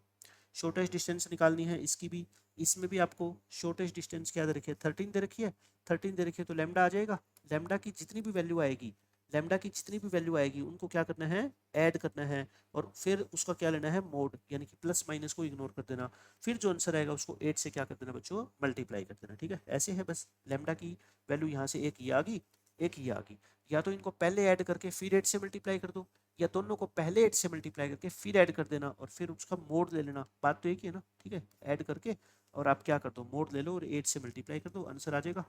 शॉर्टेस्ट डिस्टेंस निकालनी है इसकी भी, इसमें भी आपको शॉर्टेस्ट डिस्टेंस क्या दे रखी है, 13 दे रखी है। 13 दे रखी है तो लैम्डा आ जाएगा। लैम्डा की जितनी भी वैल्यू आएगी, लैम्डा की जितनी भी वैल्यू आएगी उनको क्या करना है, ऐड करना है, और फिर उसका क्या लेना है, मोड, यानी कि प्लस माइनस को इग्नोर कर देना। फिर जो आंसर आएगा उसको 8 से क्या कर देना बच्चों, मल्टीप्लाई कर देना, ठीक है। ऐसे है बस। लैम्डा की वैल्यू यहाँ से एक ये आ गई, एक ये आ गई, या तो इनको पहले ऐड करके फिर 8 से मल्टीप्लाई कर दो, या दोनों को पहले 8 से मल्टीप्लाई करके फिर ऐड कर देना और फिर उसका मोड ले लेना। बात तो एक ही है ना, ठीक है। ऐड करके और आप क्या कर दो, मोड ले लो और 8 से मल्टीप्लाई कर दो, आंसर आ जाएगा।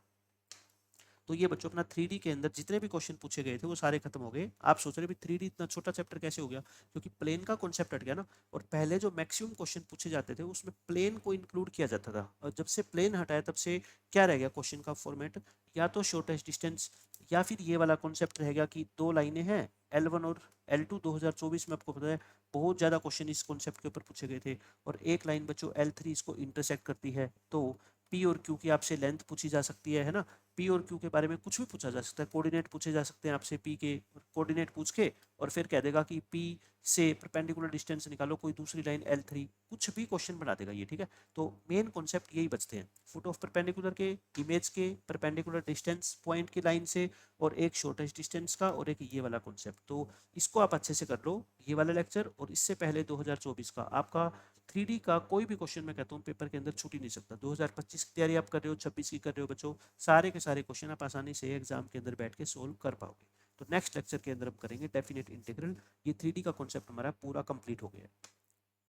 तो ये बच्चों अपना 3D के अंदर जितने भी क्वेश्चन पूछे गए थे वो सारे खत्म हो गए। आप सोच रहे भी 3D इतना छोटा चैप्टर कैसे हो गया, क्योंकि प्लेन का कॉन्सेप्ट हट गया ना। और पहले जो मैक्सिमम क्वेश्चन पूछे जाते थे उसमें प्लेन को इंक्लूड किया जाता था, और जब से प्लेन हटाया तब से क्या रह गया क्वेश्चन का फॉर्मेट, या तो शॉर्टेस्ट डिस्टेंस, या फिर ये वाला कॉन्सेप्ट रह गया कि दो लाइनें हैं L1 और L2। 2024 में आपको पता है बहुत ज़्यादा क्वेश्चन इस कॉन्सेप्ट के ऊपर पूछे गए थे, और एक लाइन बच्चों L3 इसको इंटरसेक्ट करती है, तो P और Q की आपसे लेंथ पूछी जा सकती है ना। पी और क्यू के बारे में कुछ भी पूछा जा सकता है, कोऑर्डिनेट पूछे जा सकते हैं आपसे, पी के कोऑर्डिनेट पूछ के और फिर कह देगा कि पी से परपेंडिकुलर डिस्टेंस निकालो कोई दूसरी लाइन L3, कुछ भी क्वेश्चन बना देगा ये, ठीक है। तो मेन कॉन्सेप्ट यही बचते हैं, फुट ऑफ परपेंडिकुलर के, इमेज के, परपेंडिकुलर डिस्टेंस पॉइंट की लाइन से, और एक शॉर्टेस्ट डिस्टेंस का, और एक ये वाला कॉन्सेप्ट। तो इसको आप अच्छे से कर लो ये वाला लेक्चर, और इससे पहले 2024 का आपका 3D का कोई भी क्वेश्चन मैं कहता हूँ पेपर के अंदर छूट ही नहीं सकता। 2025 की तैयारी आप कर रहे हो, 26 की कर रहे हो बच्चों, सारे के सारे क्वेश्चन आप आसानी से एग्जाम के अंदर बैठ के सोल्व कर पाओगे। तो नेक्स्ट लेक्चर के अंदर हम करेंगे डेफिनेट इंटीग्रल। ये 3D का कॉन्सेप्ट हमारा पूरा कंप्लीट हो गया है।